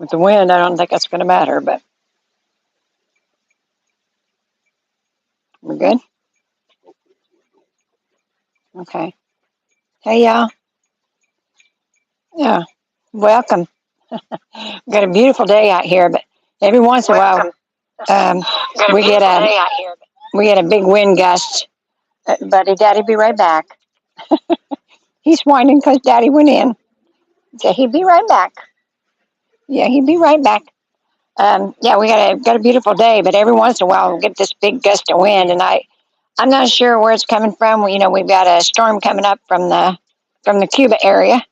With the wind, I don't think that's going to matter, but we're good? Okay. Hey, y'all. Yeah. Welcome. We've got a beautiful day out here, but every once in a while, we get a big wind gust. Buddy, Daddy, be right back. He's whining because Daddy went in. So he'd be right back. Yeah, he'd be right back. Yeah, we got a beautiful day, but every once in a while we get this big gust of wind, and I'm not sure where it's coming from. We've got a storm coming up from the Cuba area,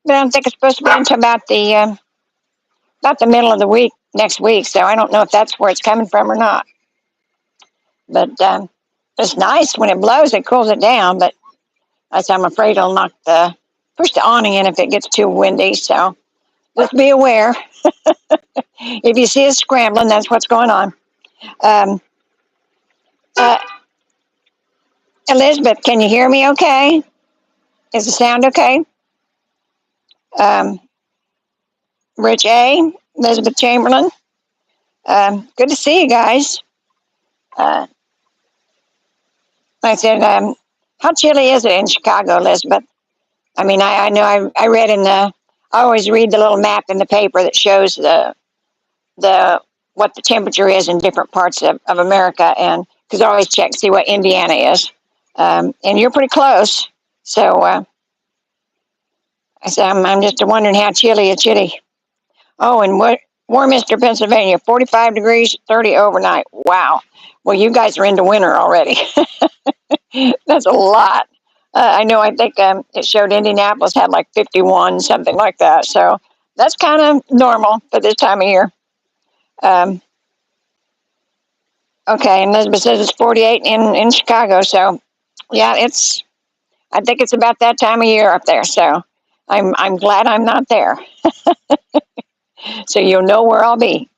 but I don't think it's supposed to be until about the middle of the week next week. So I don't know if that's where it's coming from or not. But it's nice when it blows; it cools it down. But I'm afraid it'll push the awning in if it gets too windy. So just be aware. If you see us scrambling, that's what's going on. Um, uh, Elizabeth, can you hear me okay? Is the sound okay? Um, Rich A, Elizabeth Chamberlain. Good to see you guys. Like I said, how chilly is it in Chicago, Elizabeth? I mean, I know I read I always read the little map in the paper that shows what the temperature is in different parts of America, and because I always check to see what Indiana is. And you're pretty close. So I said, I'm just wondering how chilly it's chilly. Oh, and Warminster, Pennsylvania, 45 degrees, 30 overnight. Wow. Well, you guys are into winter already. That's a lot. I know, I think it showed Indianapolis had like 51, something like that. So that's kind of normal for this time of year. Okay, and Elizabeth says it's 48 in Chicago. So yeah, I think it's about that time of year up there. So I'm glad I'm not there. So you'll know where I'll be.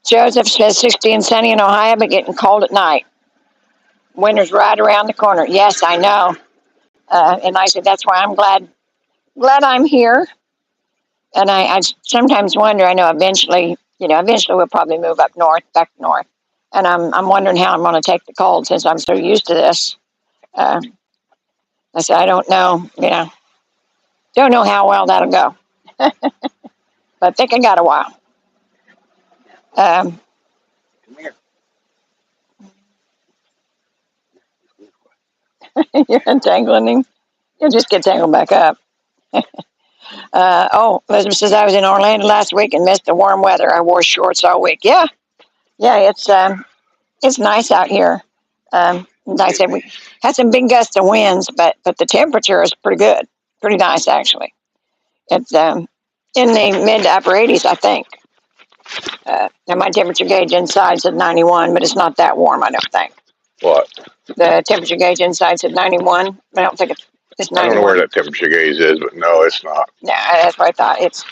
Joseph says 60 and sunny in Ohio, but getting cold at night. Winter's right around the corner. Yes, I know. And I said, that's why I'm glad I'm here. And I sometimes wonder, I know eventually we'll probably move up north, back north. And I'm wondering how I'm going to take the cold since I'm so used to this. I said, I don't know, don't know how well that'll go. But I think I got a while. You're entangling him. You'll just get tangled back up. Elizabeth says I was in Orlando last week and missed the warm weather. I wore shorts all week. Yeah, it's nice out here. Like I said, we had some big gusts of winds, but the temperature is pretty good, pretty nice actually. It's in the mid to upper 80s, I think. Now my temperature gauge inside said 91, but it's not that warm, I don't think. What? The temperature gauge inside said 91. I don't think it's 91. I don't know where that temperature gauge is, but no, it's not. Yeah, that's what I thought. It's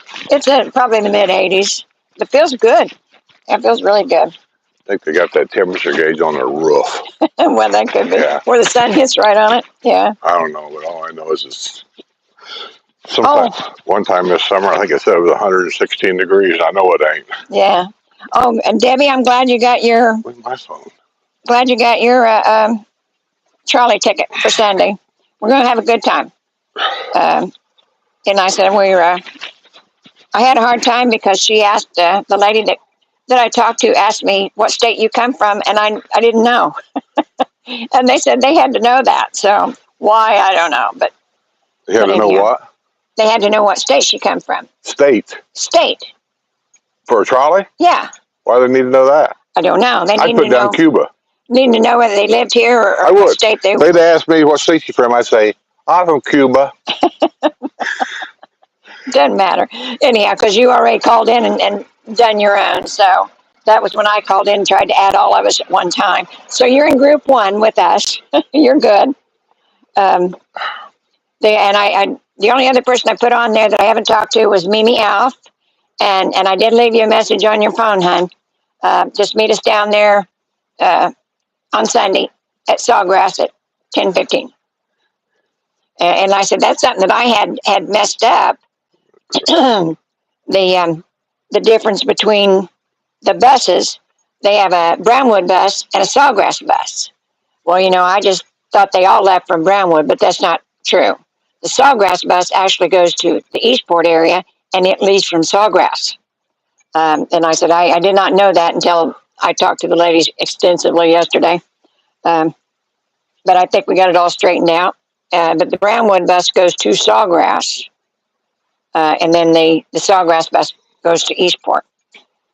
probably in the mid 80s. It feels good. It feels really good. I think they got that temperature gauge on their roof. Well, that could be. Yeah. Where the sun hits right on it. Yeah. I don't know, but all I know is it's one time this summer, I think it said it was 116 degrees. I know it ain't. Yeah. Oh, and Debbie, I'm glad you got your. Where's my phone? Glad you got your trolley ticket for Sunday. We're going to have a good time. And I said I had a hard time because she asked the lady that I talked to asked me what state you come from, and I didn't know. And they said they had to know that. So why, I don't know. But they had to know what? They had to know what state she come from. State. For a trolley? Yeah. Why do they need to know that? I don't know. I'd put down Cuba. Need to know whether they lived here or what state they were. They'd ask me what state you from. I'd say, I'm from Cuba. Doesn't matter. Anyhow, because you already called in and done your own. So that was when I called in and tried to add all of us at one time. So you're in group one with us. You're good. The only other person I put on there that I haven't talked to was Mimi Alf. And I did leave you a message on your phone, hon. Just meet us down there on Sunday at Sawgrass at 10:15. And I said, that's something that I had messed up. the difference between the buses. They have a Brownwood bus and a Sawgrass bus. Well, I just thought they all left from Brownwood, but that's not true. The Sawgrass bus actually goes to the Eastport area, and it leaves from Sawgrass. And I said, I did not know that until I talked to the ladies extensively yesterday. But I think we got it all straightened out. But the Brownwood bus goes to Sawgrass, and then the Sawgrass bus goes to Eastport.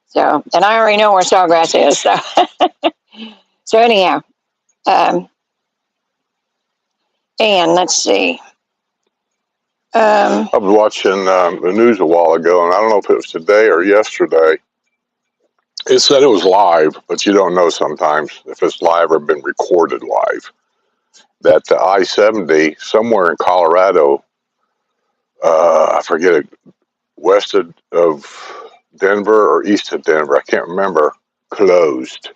So, and I already know where Sawgrass is. So, so anyhow, and let's see. I was watching the news a while ago, and I don't know if it was today or yesterday. It said it was live, but you don't know sometimes if it's live or been recorded live. That the I-70 somewhere in Colorado, I forget it, west of Denver or east of Denver, I can't remember, closed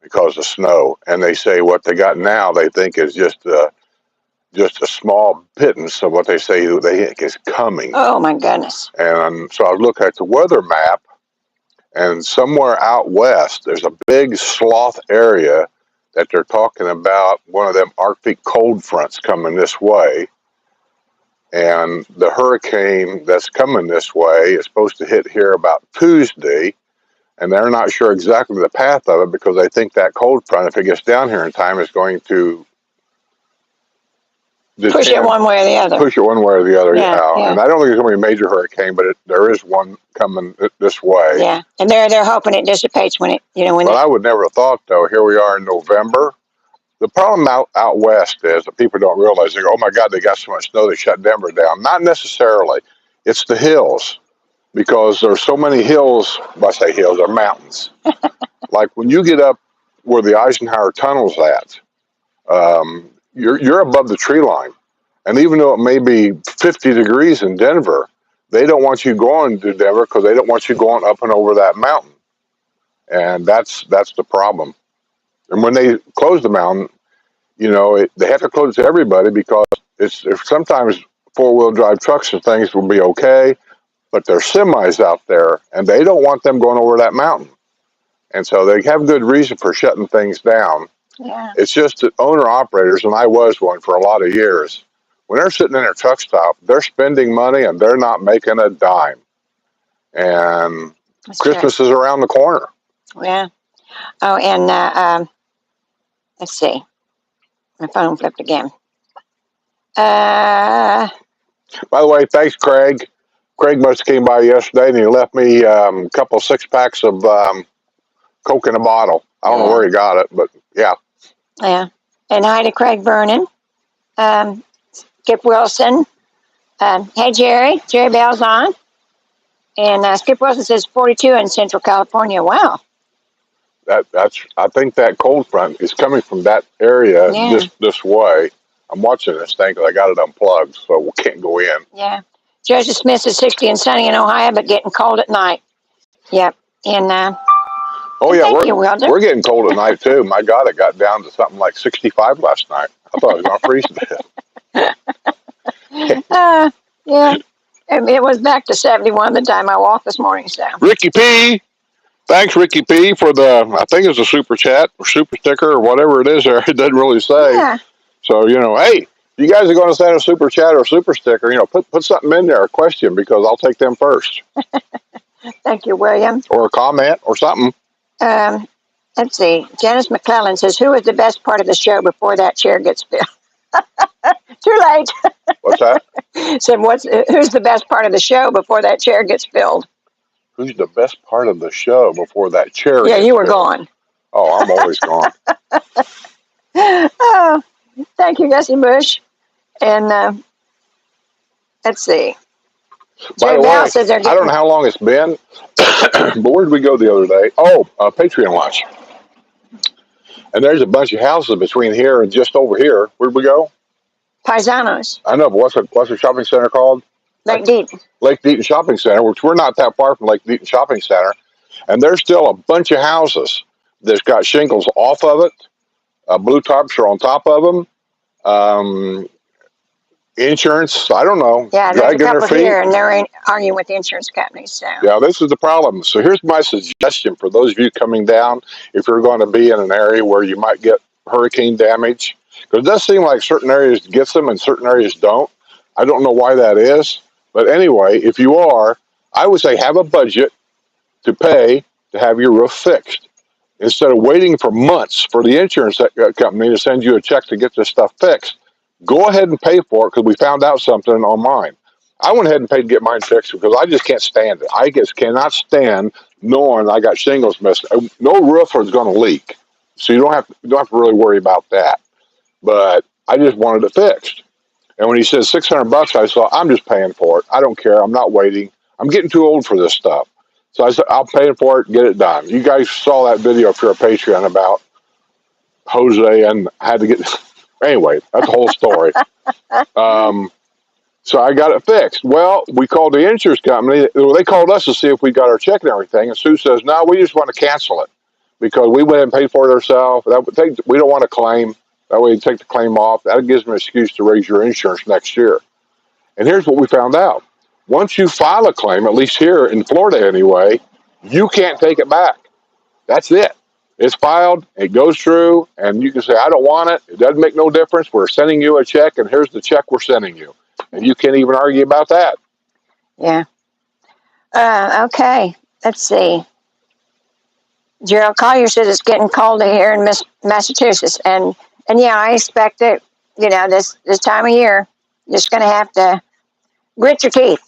because of snow. And they say what they got now, they think is just a small pittance of what they say they think is coming. Oh my goodness! And so I looked at the weather map, and somewhere out west, there's a big slough area that they're talking about, one of them Arctic cold fronts coming this way. And the hurricane that's coming this way is supposed to hit here about Tuesday. And they're not sure exactly the path of it because they think that cold front, if it gets down here in time, is going to push it one way or the other. Push it one way or the other, yeah. And I don't think it's going to be a major hurricane, but there is one coming this way. Yeah, and they're hoping it dissipates when it, But I would never have thought, though, here we are in November. The problem out west is that people don't realize, they go, oh my God, they got so much snow, they shut Denver down. Not necessarily. It's the hills, because there's so many hills, well, I say hills, they're mountains. Like when you get up where the Eisenhower Tunnel's at, you're above the tree line. And even though it may be 50 degrees in Denver, they don't want you going to Denver because they don't want you going up and over that mountain. And that's the problem. And when they close the mountain, they have to close to everybody because it's sometimes four-wheel drive trucks and things will be okay, but there's semis out there, and they don't want them going over that mountain. And so they have good reason for shutting things down. Yeah. It's just that owner-operators, and I was one for a lot of years, when they're sitting in their truck stop, they're spending money and they're not making a dime. And that's Christmas is around the corner. Yeah. Oh, and let's see. My phone flipped again. By the way, thanks, Craig. Craig must have came by yesterday and he left me a couple 6-packs of Coke in a bottle. I don't know where he got it, but yeah. Yeah. And hi to Craig Vernon. Skip Wilson. Hey, Jerry. Jerry Bell's on. And Skip Wilson says 42 in Central California. Wow. I think that cold front is coming from that area this way. I'm watching this thing because I got it unplugged, so we can't go in. Yeah. Joseph Smith is 60 and sunny in Ohio, but getting cold at night. Yep. And oh yeah, we're getting cold at night too. My God, it got down to something like 65 last night. I thought it was going to freeze to death. Yeah. It was back to 71 the time I walked this morning. So Ricky P. Thanks, Ricky P. for I think it's a super chat or super sticker or whatever it is there. It doesn't really say. Yeah. So, hey, you guys are going to send a super chat or super sticker, put something in there, a question, because I'll take them first. Thank you, William. Or a comment or something. Let's see. Janice McClellan says, who is the best part of the show before that chair gets filled? Too late. What's that? Said, who's the best part of the show before that chair gets filled? Who's the best part of the show before that chair gets you were filled? gone. Oh, I'm always gone. Oh, thank you, Gussie Bush. And let's see. By the way, I don't know how long it's been, but where did we go the other day? Oh, Patreon lunch. And there's a bunch of houses between here and just over here. Where'd we go? Paisanos. I know, but what's the shopping center called? Lake Deaton. Lake Deaton Shopping Center, which we're not that far from Lake Deaton Shopping Center. And there's still a bunch of houses that's got shingles off of it. Blue tarps are on top of them. insurance, I don't know, Yeah, there's a dragging their couple feet. here, and they're arguing with the insurance companies. So Yeah, this is the problem. So here's my suggestion for those of you coming down, if you're going to be in an area where you might get hurricane damage, because it does seem like certain areas get them and certain areas don't. I don't know why that is. But anyway, if you are, I would say have a budget to pay to have your roof fixed. Instead of waiting for months for the insurance company to send you a check to get this stuff fixed, go ahead and pay for it because we found out something on mine. I went ahead and paid to get mine fixed because I just can't stand it. I just cannot stand knowing I got shingles missing. No roofer is going to leak, so you don't have to really worry about that. But I just wanted it fixed. And when he said $600, I thought I'm just paying for it. I don't care. I'm not waiting. I'm getting too old for this stuff. So I said I'll pay for it, get it done. You guys saw that video if you're a Patreon about Jose and I had to get. Anyway, that's the whole story. So I got it fixed. Well, we called the insurance company. They called us to see if we got our check and everything. And Sue says, no, we just want to cancel it because we went and paid for it ourselves. We don't want to claim. That way you take the claim off. That gives them an excuse to raise your insurance next year. And here's what we found out. Once you file a claim, at least here in Florida anyway, you can't take it back. That's it. It's filed, it goes through, and you can say, I don't want it. It doesn't make no difference. We're sending you a check, and here's the check we're sending you. And you can't even argue about that. yeah. Okay. Let's see. Gerald Collier says it's getting colder here in Massachusetts, and yeah, I expect it. You know, this time of year, you're just going to have to grit your teeth.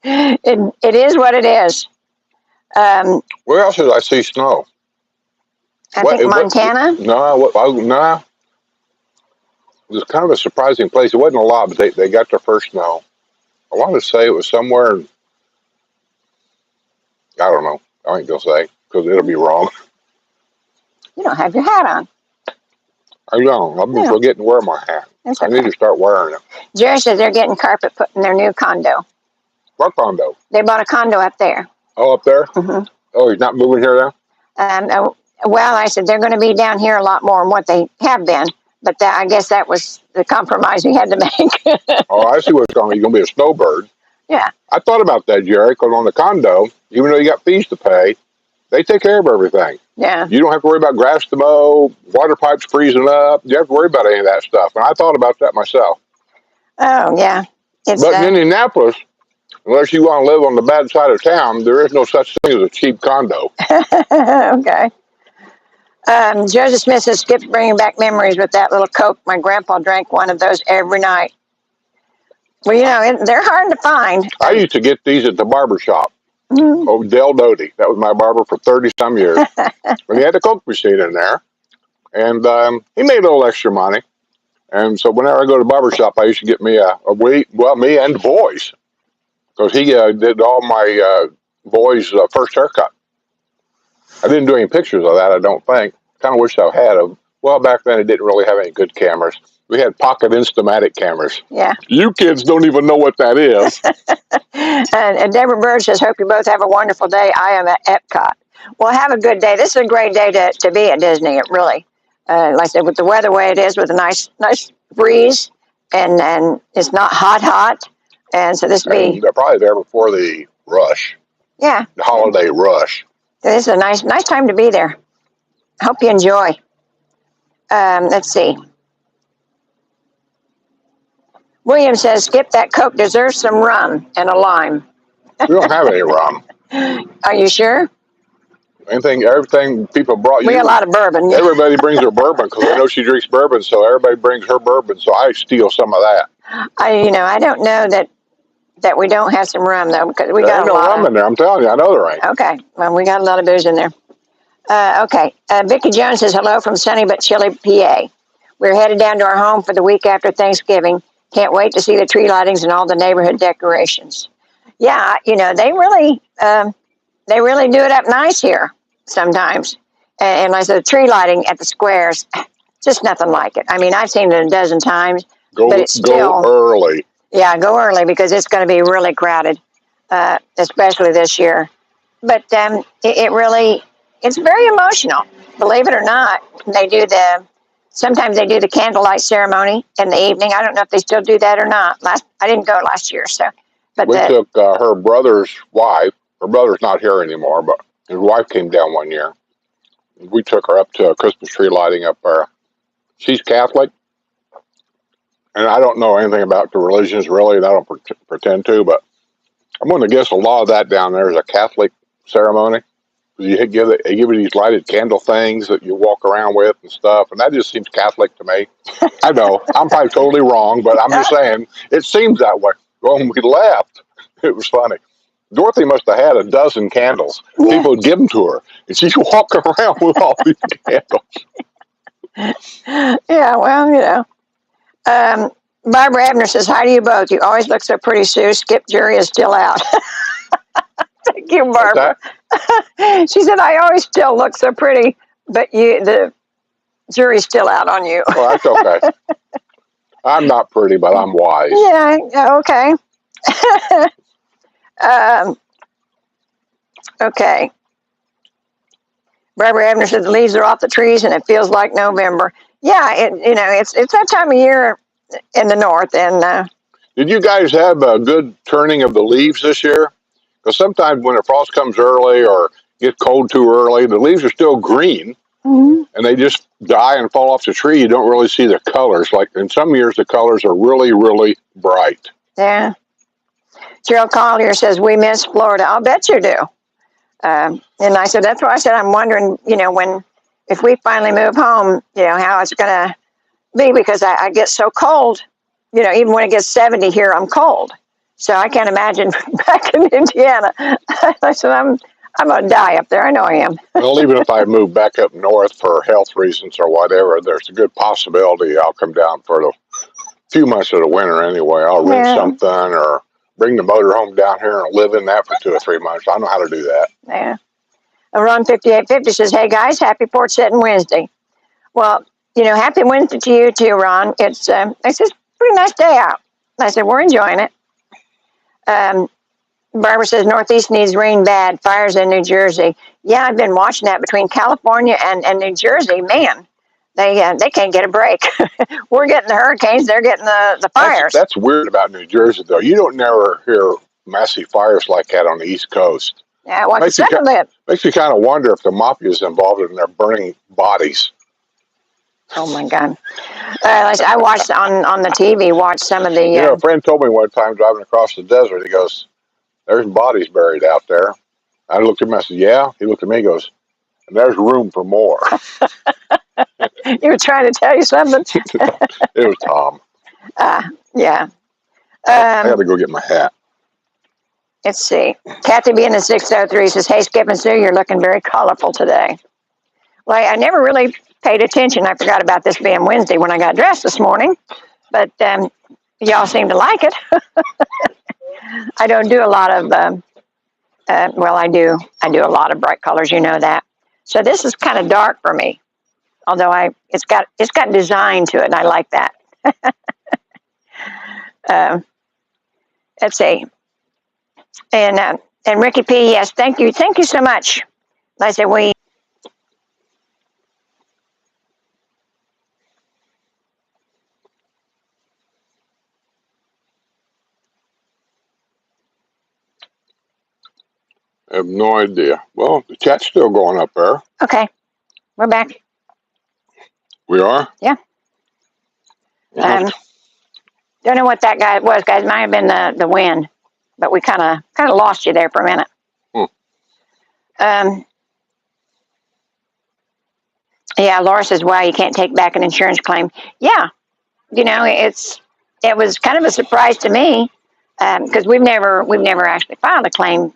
It is what it is. Where else did I see snow? I think Montana. No. It was kind of a surprising place. It wasn't a lot, but they got their first snow. I want to say it was somewhere. I don't know. I ain't gonna say because it'll be wrong. You don't have your hat on. I don't. I've been forgetting to wear my hat. That's I need okay. to start wearing it. Jerry says they're getting carpet put in their new condo. What condo? They bought a condo up there. Oh, up there? Mm-hmm. Oh, he's not moving here now? Well, I said they're going to be down here a lot more than what they have been. But I guess that was the compromise we had to make. Oh, I see what's going on. You're going to be a snowbird. Yeah. I thought about that, Jerry, because on the condo, even though you got fees to pay, they take care of everything. Yeah. You don't have to worry about grass to mow, water pipes freezing up. You have to worry about any of that stuff. And I thought about that myself. Oh, yeah. But in Indianapolis, unless you want to live on the bad side of town, there is no such thing as a cheap condo. Okay. Joseph Smith says, Skip's bringing back memories with that little Coke. My grandpa drank one of those every night. Well, you know, they're hard to find. I used to get these at the barber shop. Mm-hmm. Oh, Del Doty. That was my barber for 30-some years. And he had a Coke machine in there. And he made a little extra money. And so whenever I go to the barber shop, I used to get me me and the boys. Because he did all my boys' first haircut. I didn't do any pictures of that, I don't think. Kind of wish I had them. Well, back then, it didn't really have any good cameras. We had pocket Instamatic cameras. Yeah. You kids don't even know what that is. And Deborah Bird says, hope you both have a wonderful day. I am at Epcot. Well, have a good day. This is a great day to be at Disney, it really. Like I said, with the weather the way it is, with a nice breeze, and it's not hot. And so this be... They're probably there before the rush. Yeah. The holiday rush. This is a nice time to be there. Hope you enjoy. Let's see. William says, Skip, that Coke deserves some rum and a lime. We don't have any rum. Are you sure? Everything people brought you. We got a lot of bourbon. Everybody brings their bourbon because I know she drinks bourbon, so everybody brings her bourbon, so I steal some of that. I don't know that we don't have some rum, though, because we got a lot. There ain't no rum in there, I'm telling you, I know there ain't. Okay, well, we got a lot of booze in there. Okay, Vicki Jones says, hello from sunny but chilly PA. We're headed down to our home for the week after Thanksgiving. Can't wait to see the tree lightings and all the neighborhood decorations. Yeah, they really do it up nice here sometimes. And like I said, the tree lighting at the squares, just nothing like it. I mean, I've seen it a dozen times, but it's still... Go early. Yeah, go early because it's going to be really crowded, especially this year. But it's very emotional, believe it or not. They do sometimes they do the candlelight ceremony in the evening. I don't know if they still do that or not. I didn't go last year, so. But we took her brother's wife. Her brother's not here anymore, but his wife came down one year. We took her up to a Christmas tree lighting up there. She's Catholic, and I don't know anything about the religions really, and I don't pretend to, but I'm going to guess a lot of that down there is a Catholic ceremony. They give you these lighted candle things that you walk around with and stuff, and that just seems Catholic to me. I know, I'm probably totally wrong, but I'm just saying, it seems that way. When we left, it was funny. Dorothy must have had a dozen candles. Yeah. People would give them to her, and she's walking around with all these candles. Yeah, well, you know. Barbara Abner says, hi to you both. You always look so pretty, Sue. Skip jury is still out. Thank you, Barbara. She said, I always still look so pretty, but the jury's still out on you. Well, that's okay. I'm not pretty, but I'm wise. Yeah, okay. Okay. Barbara Abner said the leaves are off the trees and it feels like November. Yeah, it's that time of year in the north. And did you guys have a good turning of the leaves this year? Because sometimes when the frost comes early or gets cold too early, the leaves are still green, and they just die and fall off the tree. You don't really see the colors. Like in some years, the colors are really, really bright. Yeah. Gerald Collier says, we miss Florida. I'll bet you do. And I said, that's why I said, I'm wondering, if we finally move home, how it's going to be, because I get so cold, even when it gets 70 here, I'm cold. So I can't imagine back in Indiana. I said, I'm going to die up there. I know I am. Well, even if I move back up north for health reasons or whatever, there's a good possibility I'll come down for the few months of the winter anyway. I'll rent something or bring the motorhome down here and live in that for 2 or 3 months. I know how to do that. Yeah. Ron 5850 says, hey guys, happy Porch Settin Wednesday. Well, happy Wednesday to you too, Ron. It's a pretty nice day out. I said, we're enjoying it. Barbara says, Northeast needs rain bad. Fires in New Jersey. Yeah, I've been watching that between California and New Jersey. Man, they can't get a break. We're getting the hurricanes. They're getting the fires. That's weird about New Jersey, though. You don't never hear massive fires like that on the East Coast. Yeah, well, makes you kind of wonder if the mafia is involved in their burning bodies. Oh my God! I watched on the TV. Watched some of the. A friend told me one time driving across the desert. He goes, "There's bodies buried out there." I looked at him. I said, "Yeah." He looked at me. He goes, "And there's room for more." You were trying to tell you something. It was Tom. Yeah. I got to go get my hat. Let's see. Kathy being the 603 says, "Hey, Skip and Sue, you're looking very colorful today." Well, I never really paid attention. I forgot about this being Wednesday when I got dressed this morning, but y'all seem to like it. I don't do a lot of, well, I do a lot of bright colors, you know that. So this is kind of dark for me, although it's got design to it, and I like that. Let's see. And Ricky P, yes, thank you so much. Like I said, I have no idea. Well, the chat's still going up there. Okay, we're back. We are? Yeah. Don't know what that guy was, guys. Might have been the wind, but we kind of lost you there for a minute. Yeah, Laura says, "Wow, you can't take back an insurance claim." Yeah, it was kind of a surprise to me because we've never actually filed a claim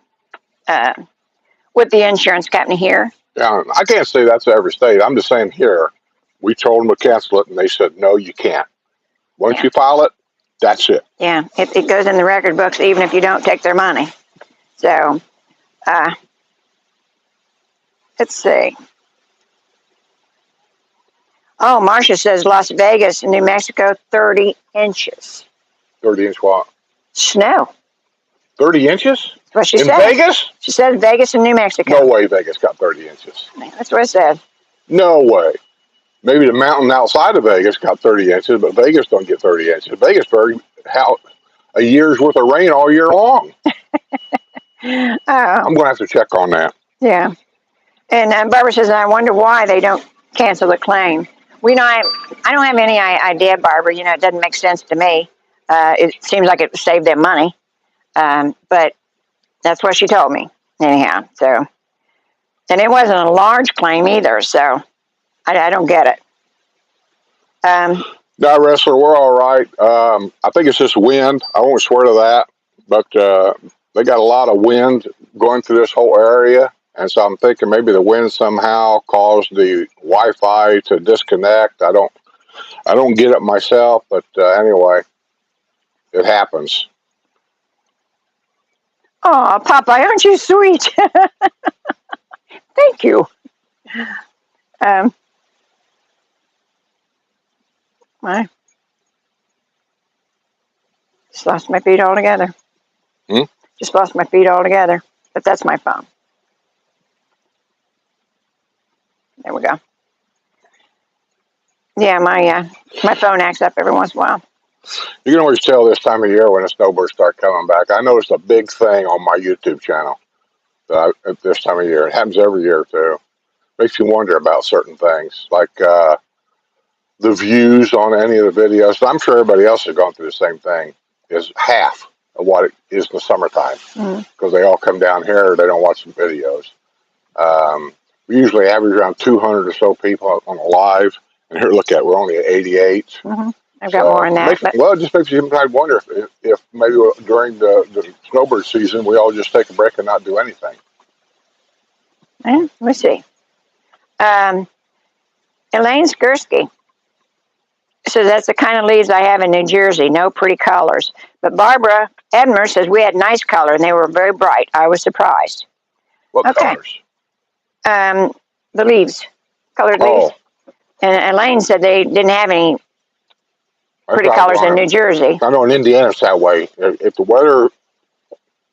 with the insurance company here. Yeah, I can't say that's every state. I'm just saying here, we told them to cancel it, and they said, no, you can't. Once you file it, that's it. Yeah, it goes in the record books even if you don't take their money. So, let's see. Oh, Marcia says Las Vegas, New Mexico, 30 inches. 30-inch what? Snow. 30 inches? That's what she said. In Vegas? She said Vegas and New Mexico. No way Vegas got 30 inches. That's what I said. No way. Maybe the mountain outside of Vegas got 30 inches, but Vegas don't get 30 inches. Vegas how a year's worth of rain all year long. I'm going to have to check on that. Yeah. And Barbara says, I wonder why they don't cancel the claim. I don't have any idea, Barbara. You know, it doesn't make sense to me. It seems like it would save them money. But that's what she told me, anyhow. So, and it wasn't a large claim either, so I don't get it. No, wrestler, we're all right. I think it's just wind. I won't swear to that, but they got a lot of wind going through this whole area. And so I'm thinking maybe the wind somehow caused the Wi-Fi to disconnect. I don't get it myself, but anyway, it happens. Oh, Popeye, aren't you sweet? Thank you. I just lost my feed altogether. Just lost my feed altogether. But that's my phone. There we go. Yeah, my phone acts up every once in a while. You can always tell this time of year when the snowbirds start coming back. I noticed a big thing on my YouTube channel at this time of year. It happens every year too. Makes you wonder about certain things, like the views on any of the videos. I'm sure everybody else has gone through the same thing. Is half of what it is in the summertime because they all come down here. They don't watch the videos. We usually average around 200 or so people on a live, and here, look at, we're only at 88. I've got more than that. Well, it just makes you sometimes wonder if maybe during the snowbird season, we all just take a break and not do anything. Let me see. Elaine Skursky says that's the kind of leaves I have in New Jersey. No pretty colors. But Barbara Edmer says we had nice color and they were very bright. I was surprised. What colors? The leaves, colored leaves. And Elaine said they didn't have any pretty colors in New Jersey. I know in Indiana it's that way. If the weather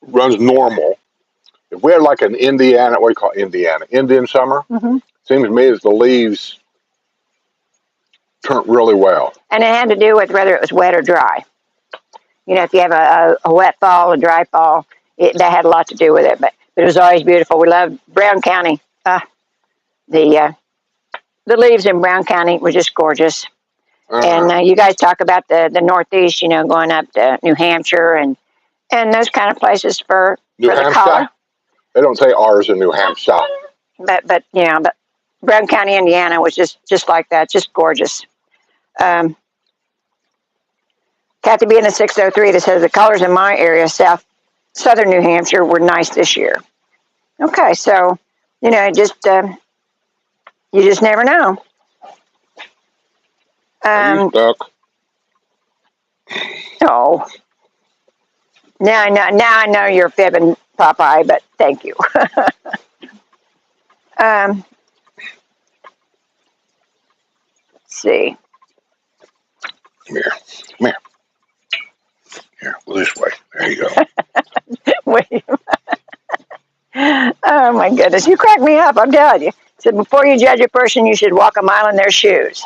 runs normal, if we had like an Indiana, what do you call it? Indian summer, seems to me as the leaves turn really well. And it had to do with whether it was wet or dry. You know, if you have a wet fall, a dry fall, that had a lot to do with it. But it was always beautiful. We loved Brown County. The leaves in Brown County were just gorgeous. And you guys talk about the Northeast, you know, going up to New Hampshire and those kind of places for the color. They don't say ours in New Hampshire. But you know, but Brown County, Indiana was just like that, just gorgeous. Kathy B in the 603 that says the colors in my area, southern New Hampshire, were nice this year. Okay, so you know, you just never know. Stuck. Oh, now I know you're fibbing, Popeye, but thank you. Let's see. Come here. Here, this way. There you go. Wait. Oh my goodness, you crack me up, I'm telling you. So before you judge a person, you should walk a mile in their shoes.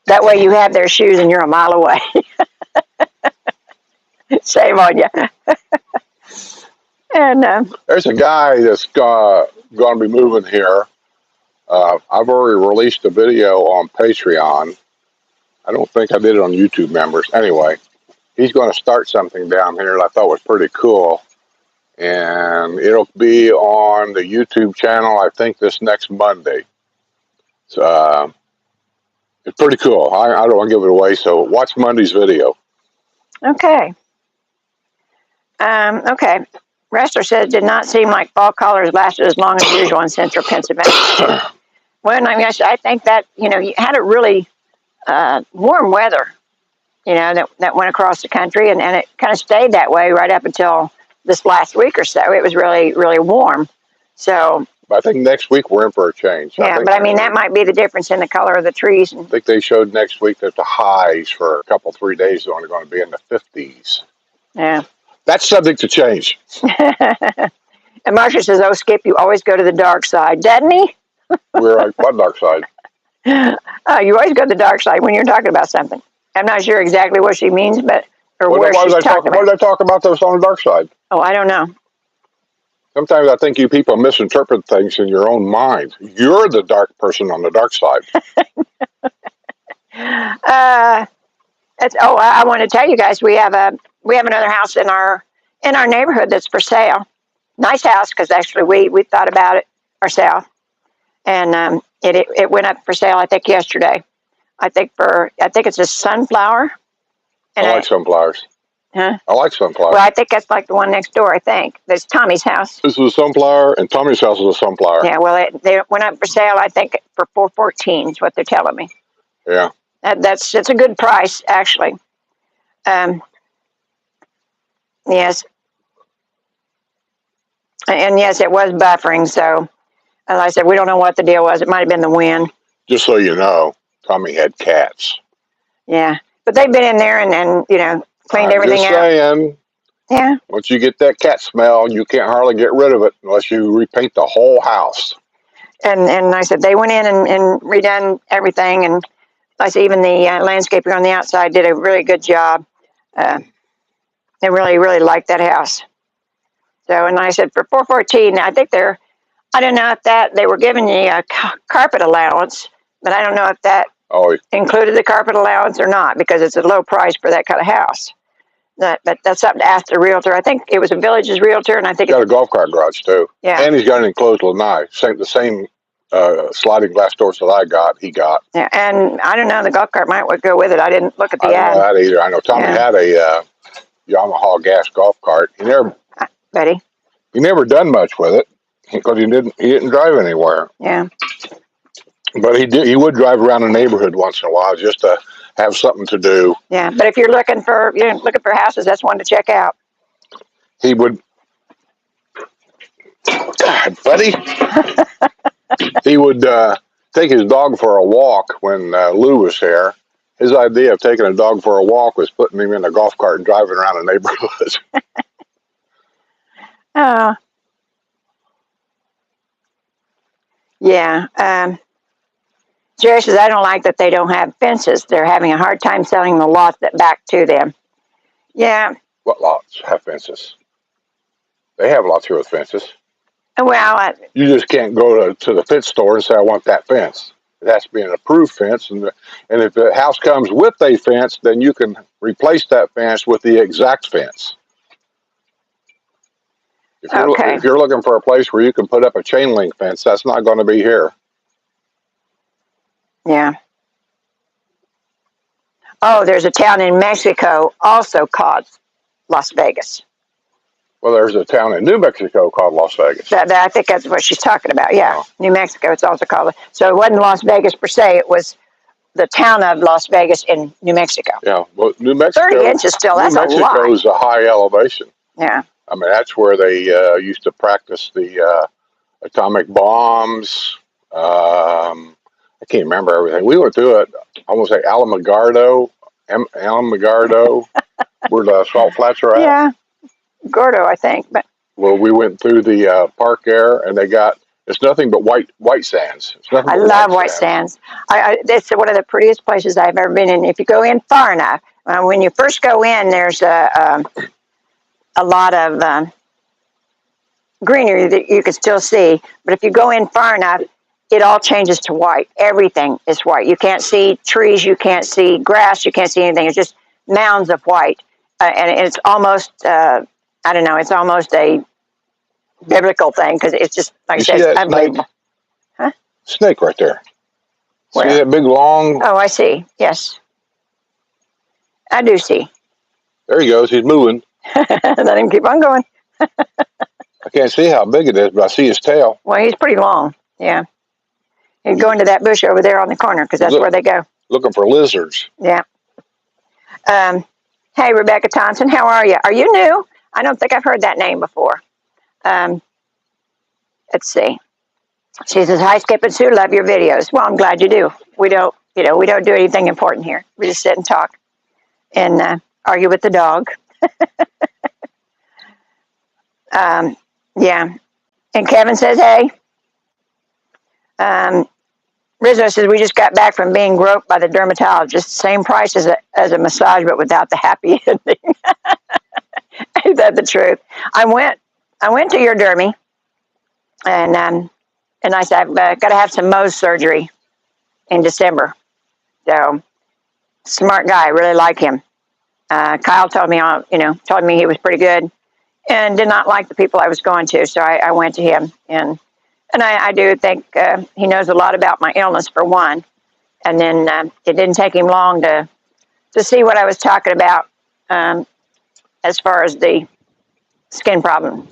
That way you have their shoes and you're a mile away. Shame on you. And there's a guy that's going to be moving here. I've already released a video on Patreon. I don't think I did it on YouTube members. Anyway, he's going to start something down here that I thought was pretty cool. And it'll be on the YouTube channel, I think, this next Monday. So it's pretty cool. I don't want to give it away, so watch Monday's video. Okay. Okay. Rester said, did not seem like fall colors lasted as long as usual in central Pennsylvania. Well, I mean, I think that, you know, you had a really warm weather, you know, that went across the country, and it kind of stayed that way right up until this last week or so. It was really, really warm. So I think next week we're in for a change. Yeah, but I mean, that might be the difference in the color of the trees. I think they showed next week that the highs for a couple, 3 days are only going to be in the 50s. Yeah. That's subject to change. And Marcia says, oh, Skip, you always go to the dark side, doesn't he? We're like, what dark side? You always go to the dark side when you're talking about something. I'm not sure exactly what she means, but or What, where why she's was I talking talking? What about. did I talk about that was on the dark side? Oh, I don't know. Sometimes I think you people misinterpret things in your own mind. You're the dark person on the dark side. Uh, I want to tell you guys we have another house in our neighborhood that's for sale. Nice house because actually we thought about it ourselves, and it went up for sale I think yesterday. I think it's a sunflower. And I like sunflowers. Huh? I like sunflowers. Well, I think that's like the one next door. I think that's Tommy's house. This is a sunflower, and Tommy's house is a sunflower. Yeah, well, they went up for sale. I think for $414 is what they're telling me. Yeah, that's a good price actually. Yes, and yes, it was buffering. So, as I said, we don't know what the deal was. It might have been the wind. just so you know, Tommy had cats. Yeah, but they've been in there and cleaned everything just out. Saying, yeah. Once you get that cat smell, you can't hardly get rid of it unless you repaint the whole house. And I said they went in and redone everything, and I said even the landscaper on the outside did a really good job. They really liked that house. So, and I said for $414, I think I don't know if that they were giving you a carpet allowance, but I don't know if that included the carpet allowance or not because it's a low price for that kind of house. But that's something to ask the realtor. I think it was a Village's realtor, and I think he's got a golf cart garage too. Yeah, and he's got an enclosed lanai. The same sliding glass doors that he got. Yeah, and I don't know, the golf cart might go with it. I didn't look at the ad. I don't know that either. I know Tommy had a Yamaha gas golf cart. He never done much with it because he didn't drive anywhere. Yeah. But he would drive around the neighborhood once in a while just to have something to do. Yeah, but if you're looking for houses, that's one to check out. He would, God, buddy. He would take his dog for a walk when Lou was here. His idea of taking a dog for a walk was putting him in a golf cart and driving around the neighborhood. Oh. Yeah. Jerry says, I don't like that they don't have fences. They're having a hard time selling the lot back to them. Yeah. What lots have fences? They have lots here with fences. Well, you just can't go to the fence store and say, I want that fence. It has to be an approved fence. And if the house comes with a fence, then you can replace that fence with the exact fence. If you're looking for a place where you can put up a chain link fence, that's not going to be here. Yeah. Oh, there's a town in Mexico also called Las Vegas. Well, there's a town in New Mexico called Las Vegas. I think that's what she's talking about. Yeah, oh. New Mexico. It's also called. So it wasn't Las Vegas per se. It was the town of Las Vegas in New Mexico. Yeah, well, New Mexico. 30 inches still. That's a lot. New Mexico is a high elevation. Yeah. I mean, that's where they used to practice the atomic bombs. I can't remember everything. We went through it. I want to say Alamogordo, where the salt flats are at. Yeah. Gordo, I think, but well, we went through the park there, and it's nothing but white sands. I love white sands. It's one of the prettiest places I've ever been in. If you go in far enough, when you first go in, there's a lot of greenery that you can still see. But if you go in far enough, it all changes to white. Everything is white. You can't see trees. You can't see grass. You can't see anything. It's just mounds of white, and it's almost. I don't know, it's almost a biblical thing because it's just, like I said, unbelievable. Huh? Snake right there. Where? See that big long? Oh, I see. Yes. I do see. There he goes. He's moving. Let him keep on going. I can't see how big it is, but I see his tail. Well, he's pretty long. Yeah. He'd go into that bush over there on the corner because that's where they go. Looking for lizards. Yeah. Hey, Rebecca Thompson, how are you? Are you new? I don't think I've heard that name before. Let's see. She says, hi, Skip and Sue, love your videos. Well, I'm glad you do. We don't do anything important here. We just sit and talk and argue with the dog. Yeah. And Kevin says, hey. Rizzo says, we just got back from being groped by the dermatologist. Same price as a massage, but without the happy ending. Is that the truth? I went to your dermy, and I said, I've got to have some Mohs surgery in December. So, smart guy, really like him. Kyle told me, he was pretty good, and did not like the people I was going to, so I went to him, and I do think he knows a lot about my illness, for one, and then it didn't take him long to see what I was talking about as far as the skin problem,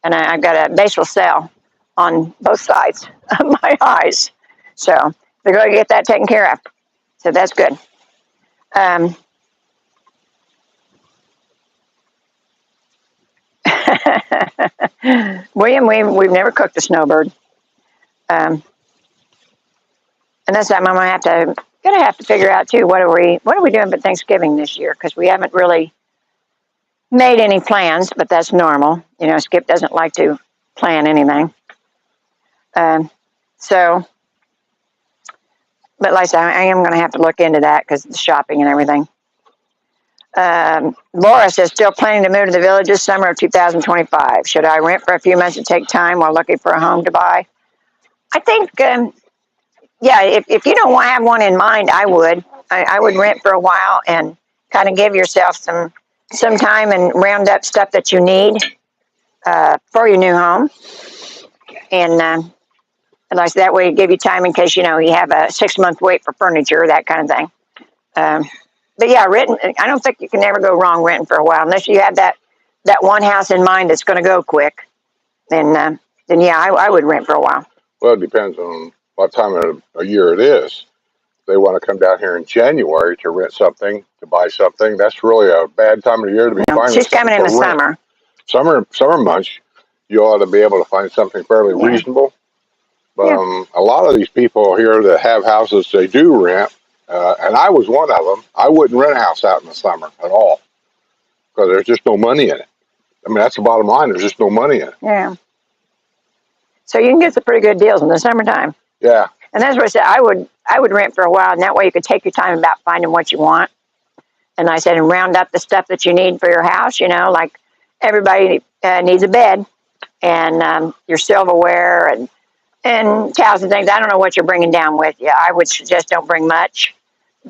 and I've got a basal cell on both sides of my eyes, so they're going to get that taken care of, so that's good. William, we've never cooked a snowbird, and that's something I'm gonna have to figure out too. What are we doing for Thanksgiving this year? Because we haven't really made any plans, but that's normal. Skip doesn't like to plan anything. So, but like I said, I am going to have to look into that because of the shopping and everything. Laura says, still planning to move to the village this summer of 2025. Should I rent for a few months to take time while looking for a home to buy? I think, if you don't have one in mind, I would. I would rent for a while and kind of give yourself some time and round up stuff that you need for your new home. And like that way, give you time in case, you have a 6-month wait for furniture, that kind of thing. But yeah, I don't think you can ever go wrong renting for a while, unless you have that one house in mind that's going to go quick. Then yeah, I would rent for a while. Well, it depends on what time of a year it is. If they want to come down here in January to rent something, to buy something, that's really a bad time of the year to be finding. She's coming in the summer. Summer months, you ought to be able to find something fairly reasonable. But a lot of these people here that have houses, they do rent. And I was one of them. I wouldn't rent a house out in the summer at all because there's just no money in it. I mean, that's the bottom line. There's just no money in it. Yeah. So you can get some pretty good deals in the summertime. Yeah. And that's what I said. I would rent for a while, and that way you could take your time about finding what you want. And I said, and round up the stuff that you need for your house. Like everybody needs a bed, and your silverware and towels and things. I don't know what you're bringing down with you. I would suggest don't bring much.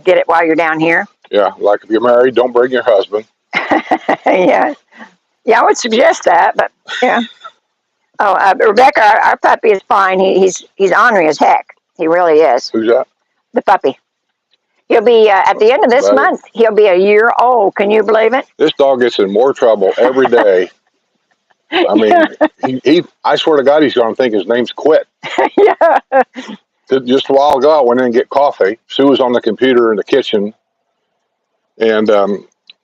Get it while you're down here. Yeah, like if you're married, don't bring your husband. Yeah, I would suggest that, but yeah. Oh, Rebecca, our puppy is fine. He's ornery as heck. He really is. Who's that? The puppy. He'll be at the end of this month. He'll be a year old. Can you believe it? This dog gets in more trouble every day. I mean, he I swear to God, he's going to think his name's Quit. Yeah. Just a while ago, I went in and get coffee. Sue was on the computer in the kitchen, and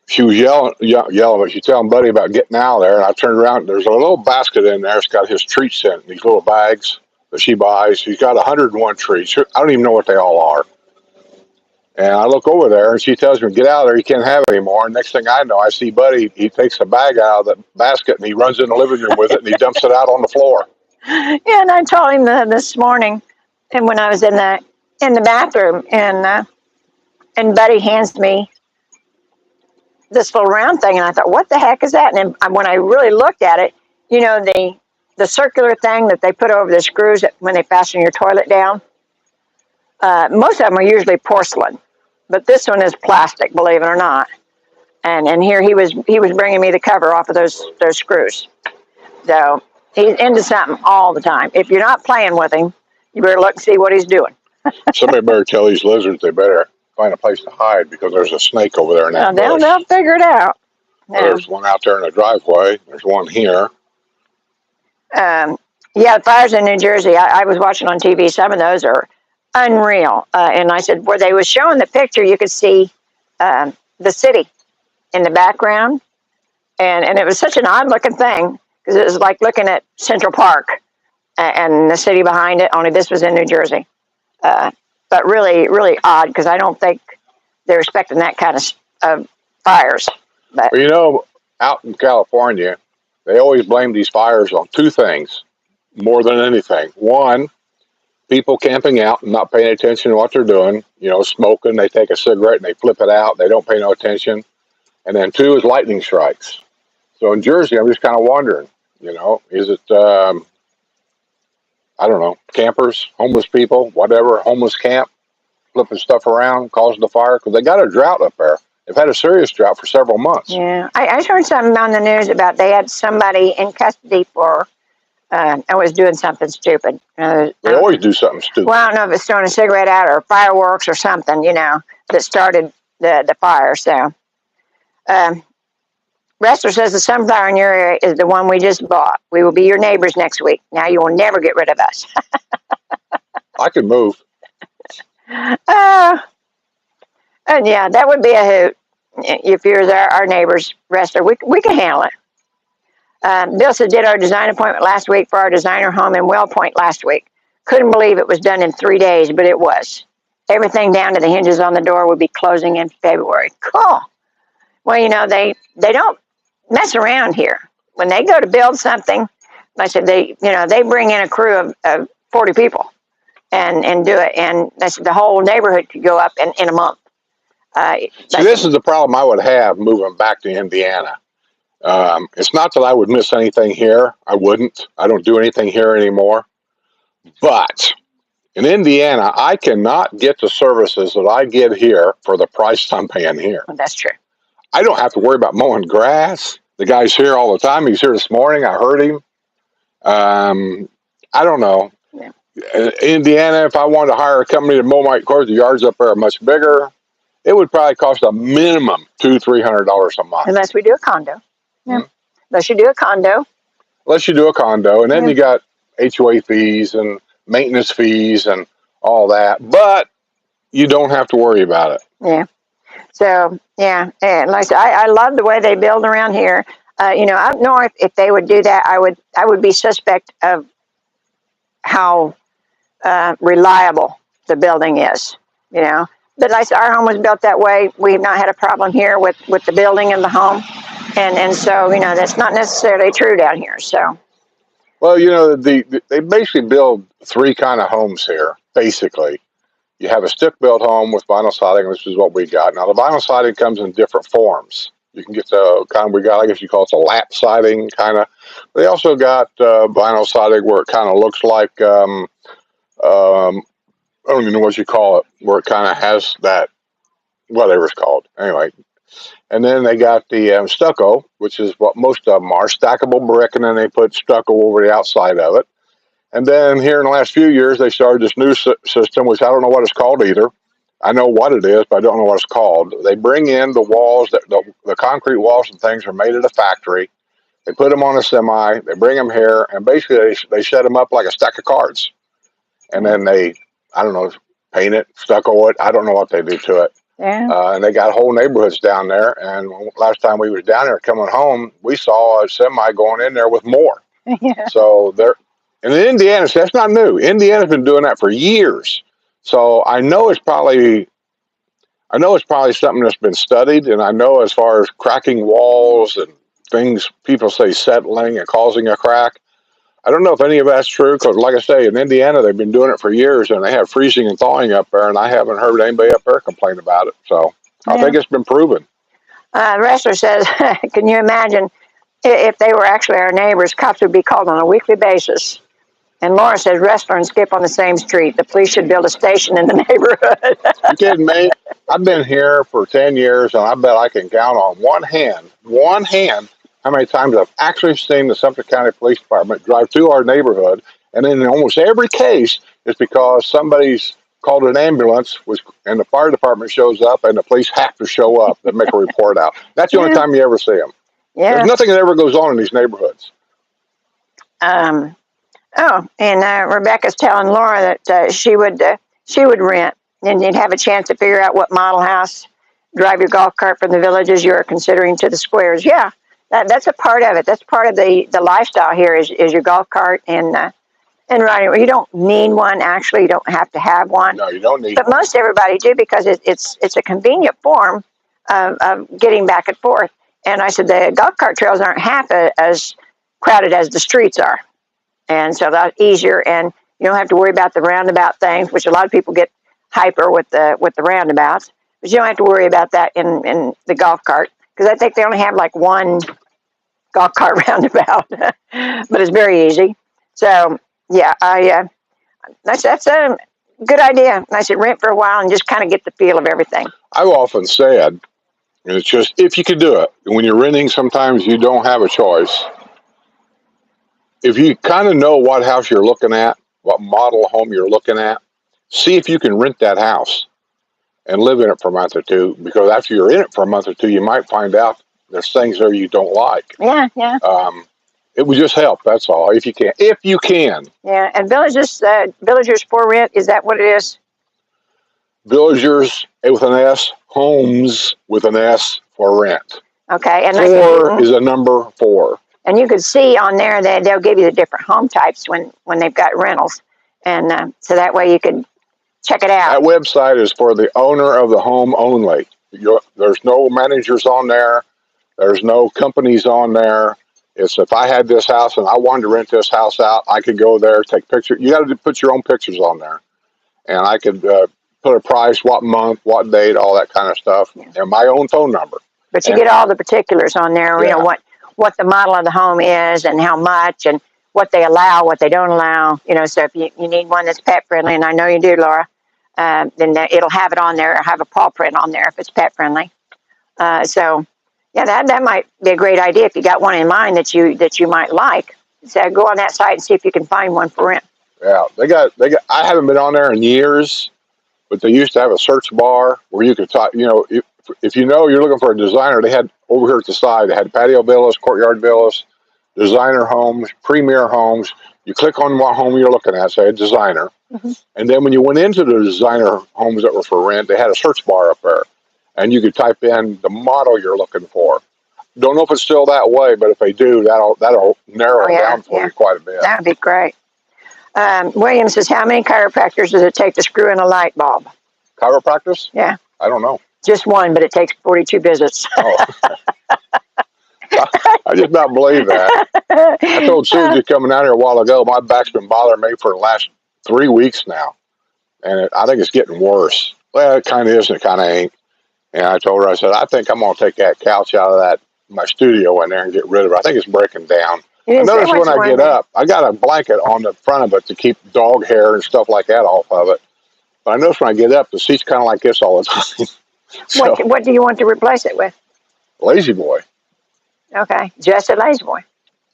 she was yelling, but she's telling Buddy about getting out of there. And I turned around, and there's a little basket in there. It's got his treats in it, these little bags that she buys. He's got 101 treats. I don't even know what they all are. And I look over there, and she tells me, get out of there. You can't have it anymore. And next thing I know, I see Buddy. He takes a bag out of the basket, and he runs in the living room with it, and he dumps it out on the floor. Yeah, and I told him this morning, and when I was in the bathroom, and Buddy hands me this little round thing, and I thought, what the heck is that? And then when I really looked at it, the circular thing that they put over the screws when they fasten your toilet down. Most of them are usually porcelain, but this one is plastic, believe it or not. And here he was bringing me the cover off of those screws. So he's into something all the time. If you're not playing with him, you better look and see what he's doing. Somebody better tell these lizards they better find a place to hide because there's a snake over there in that bush. They'll figure it out. Yeah. There's one out there in the driveway. There's one here. The fires in New Jersey, I was watching on TV. Some of those are unreal. And I said, where they was showing the picture, you could see the city in the background. And it was such an odd looking thing because it was like looking at Central Park and the city behind it, only this was in New Jersey. But really, really odd because I don't think they're expecting that kind of fires. But well, out in California, they always blame these fires on two things more than anything. One, people camping out and not paying attention to what they're doing, smoking, they take a cigarette and they flip it out, they don't pay no attention. And then two is lightning strikes. So in Jersey, I'm just kind of wondering, is it, I don't know, campers, homeless people, whatever, homeless camp, flipping stuff around, causing the fire? Because they got a drought up there. They've had a serious drought for several months. Yeah, I heard something on the news about they had somebody in custody for, I was doing something stupid. They always do something stupid. Well, I don't know if it's throwing a cigarette out or fireworks or something, that started the fire. So, Wrestler says the sunflower in your area is the one we just bought. We will be your neighbors next week. Now you will never get rid of us. I could move. And yeah, that would be a hoot if you're our neighbors, Wrestler. We can handle it. Bill said did our design appointment last week for our designer home in Well Point last week. Couldn't believe it was done in 3 days, but it was. Everything down to the hinges on the door would be closing in February. Cool. Well, they don't mess around here. When they go to build something, I said they bring in a crew of 40 people and do it. And I said the whole neighborhood could go up in a month. See, this is the problem I would have moving back to Indiana. It's not that I would miss anything here. I wouldn't. I don't do anything here anymore. But in Indiana, I cannot get the services that I get here for the price I'm paying here. Well, that's true. I don't have to worry about mowing grass. The guy's here all the time. He's here this morning. I heard him. I don't know. Yeah. Indiana, if I wanted to hire a company to mow my cars, the yards up there are much bigger. It would probably cost a minimum $200-300 a month. Unless we do a condo. Yeah. Unless you do a condo. Unless you do a condo. And then you got HOA fees and maintenance fees and all that. But you don't have to worry about it. Yeah. So, yeah. And like I said, I love the way they build around here. Up north, if they would do that, I would be suspect of how reliable the building is, But like I said, our home was built that way. We've not had a problem here with the building and the home. And so, that's not necessarily true down here. So, well, they basically build three kind of homes here, basically. You have a stick-built home with vinyl siding, which is what we got. Now, the vinyl siding comes in different forms. You can get the kind we got, I guess you call it the lap siding, kind of. They also got vinyl siding where it kind of looks like, I don't even know what you call it, where it kind of has that, whatever it's called. Anyway. And then they got the stucco, which is what most of them are, stackable brick, and then they put stucco over the outside of it. And then here in the last few years, they started this new system, which I don't know what it's called either. I know what it is, but I don't know what it's called. They bring in the walls, the concrete walls and things are made at a factory. They put them on a semi, they bring them here, and basically they set them up like a stack of cards. And then they, I don't know, paint it, stucco it. I don't know what they do to it. yeah. And they got whole neighborhoods down there. And last time we was down there coming home, we saw a semi going in there with more. Yeah. So and in Indiana, that's not new. Indiana's been doing that for years. So I know it's probably something that's been studied. And I know as far as cracking walls and things, people say settling and causing a crack. I don't know if any of that's true because, like I say, in Indiana, they've been doing it for years, and they have freezing and thawing up there, and I haven't heard anybody up there complain about it. So I think it's been proven. Wrestler says, can you imagine if they were actually our neighbors, cops would be called on a weekly basis. And Laura says, Wrestler and Skip on the same street. The police should build a station in the neighborhood. You kidding me? I've been here for 10 years, and I bet I can count on one hand, how many times I've actually seen the Sumter County Police Department drive through our neighborhood, and in almost every case, it's because somebody's called an ambulance, and the fire department shows up, and the police have to show up and make a report out. That's the only time you ever see them. Yeah. There's nothing that ever goes on in these neighborhoods. And Rebecca's telling Laura that she would rent, and you'd have a chance to figure out what model house, drive your golf cart from the villages you are considering to the squares. Yeah. That's a part of it. That's part of the lifestyle here is your golf cart and riding. You don't need one. Actually, you don't have to have one. No, you don't need But one. most everybody do because it's a convenient form of getting back and forth. And I said the golf cart trails aren't half as crowded as the streets are. And so that's easier. And You don't have to worry about the roundabout things, which a lot of people get hyper with the roundabouts. But you don't have to worry about that in the golf cart, because I think they only have like one golf cart roundabout, but it's very easy. So yeah, that's a good idea. I should rent for a while and just kind of get the feel of everything. I've often said, and it's just if you could do it. When you're renting, sometimes you don't have a choice. If you kind of know what house you're looking at, what model home you're looking at, see if you can rent that house and live in it for a month or two, because after you're in it for a month or two, you might find out there's things there you don't like. Yeah. It would just help, that's all, if you can. If you can. Yeah, and villagers for rent, is that what it is? Villagers with an S, homes with an S for rent. Okay, and Four is a number 4. And you could see on there that they'll give you the different home types when they've got rentals, and so that way you could check it out. That website is for the owner of the home only. There's no managers on there. There's no companies on there. It's if I had this house and I wanted to rent this house out, I could go there, take pictures. You got to put your own pictures on there. And I could put a price, what month, what date, all that kind of stuff, and my own phone number. But you get all the particulars on there, you know, what the model of the home is and how much and what they allow, what they don't allow. You know, so if you need one that's pet friendly, and I know you do, Laura, then it'll have it on there, or have a paw print on there if it's pet friendly. So yeah, that might be a great idea if you got one in mind that you might like. So go on that site and see if you can find one for rent. Yeah, they got. I haven't been on there in years, but they used to have a search bar where you could type. You know, if you know you're looking for a designer, they had over here at the side. They had patio villas, courtyard villas, designer homes, premier homes. You click on what home you're looking at, say a designer, and then when you went into the designer homes that were for rent, they had a search bar up there, and you could type in the model you're looking for. Don't know if it's still that way, but if they do, that'll narrow it down for you quite a bit. That would be great. William says, how many chiropractors does it take to screw in a light bulb? Chiropractors? Yeah. I don't know. Just one, but it takes 42 visits. Oh. I just not believe that. I told Susie coming out here a while ago, my back's been bothering me for the last 3 weeks now. And I think it's getting worse. Well, it kind of is and it kind of ain't. And I told her, I said, I think I'm going to take that couch out of my studio in there and get rid of it. I think it's breaking down. I notice when I get up, I got a blanket on the front of it to keep dog hair and stuff like that off of it. But I notice when I get up, the seat's kind of like this all the time. So, what do you want to replace it with? Lazy Boy. Okay, just a Lazy Boy.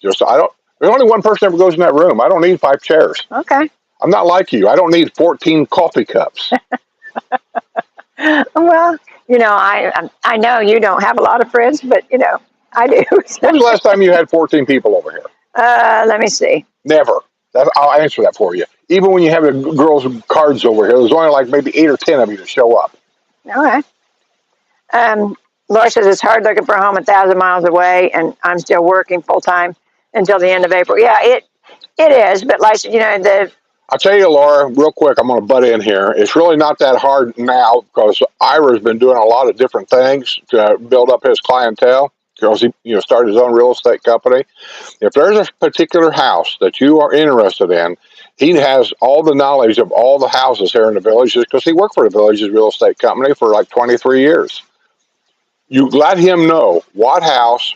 There's only one person ever goes in that room. I don't need 5 chairs. Okay. I'm not like you. I don't need 14 coffee cups. Well, you know, I know you don't have a lot of friends, but you know, I do. When was the last time you had 14 people over here? Let me see. Never. I'll answer that for you. Even when you have the girls' cards over here, there's only like maybe 8 or 10 of you to show up. Okay. Laura says it's hard looking for a home 1,000 miles away, and I'm still working full time until the end of April. Yeah, it is, but like you know, I'll tell you, Laura, real quick, I'm going to butt in here. It's really not that hard now because Ira's been doing a lot of different things to build up his clientele because he started his own real estate company. If there's a particular house that you are interested in, he has all the knowledge of all the houses here in the villages because he worked for the villages real estate company for like 23 years. You let him know what house,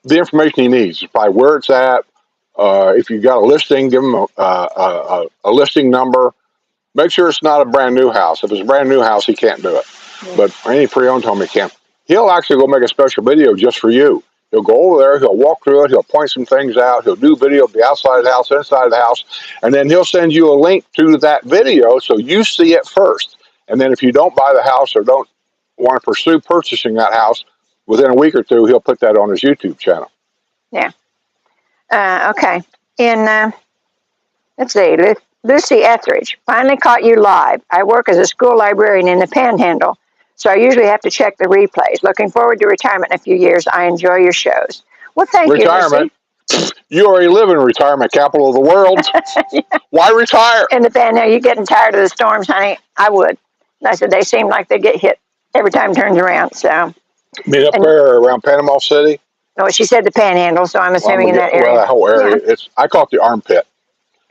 the information he needs, by where it's at. If you got a listing, give him a listing number. Make sure it's not a brand new house. If it's a brand new house, he can't do it. Yeah. But any pre-owned home, he can't. He'll actually go make a special video just for you. He'll go over there, he'll walk through it, he'll point some things out, he'll do video of the outside of the house, inside of the house, and then he'll send you a link to that video so you see it first. And then if you don't buy the house or don't want to pursue purchasing that house, within a week or two, he'll put that on his YouTube channel. Yeah. Okay. Let's see, Lucy Etheridge, finally caught you live. I work as a school librarian in the Panhandle, so I usually have to check the replays. Looking forward to retirement in a few years. I enjoy your shows. Well, thank you, Lucy. You already live in retirement capital of the world. Yeah. Why retire? In the Panhandle, you getting tired of the storms, honey? I would. I said, they seem like they get hit every time it turns around. So. Mean up there around Panama City? No, she said the Panhandle, so I'm assuming in that area. Well, that whole area. Yeah. I call it the armpit.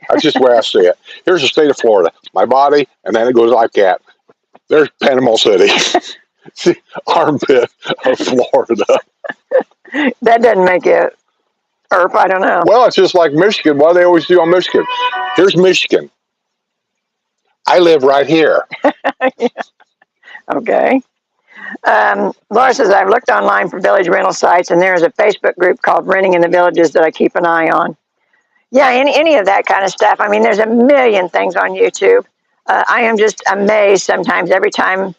That's just the way I see it. Here's the state of Florida. My body, and then it goes like that. There's Panama City. See, armpit of Florida. That doesn't make it Earp, I don't know. Well, it's just like Michigan. What do they always do on Michigan? Here's Michigan. I live right here. Yeah. Okay. Laura says, I've looked online for village rental sites, and there's a Facebook group called Renting in the Villages that I keep an eye on. Yeah, any of that kind of stuff. I mean, there's a million things on YouTube. I am just amazed sometimes every time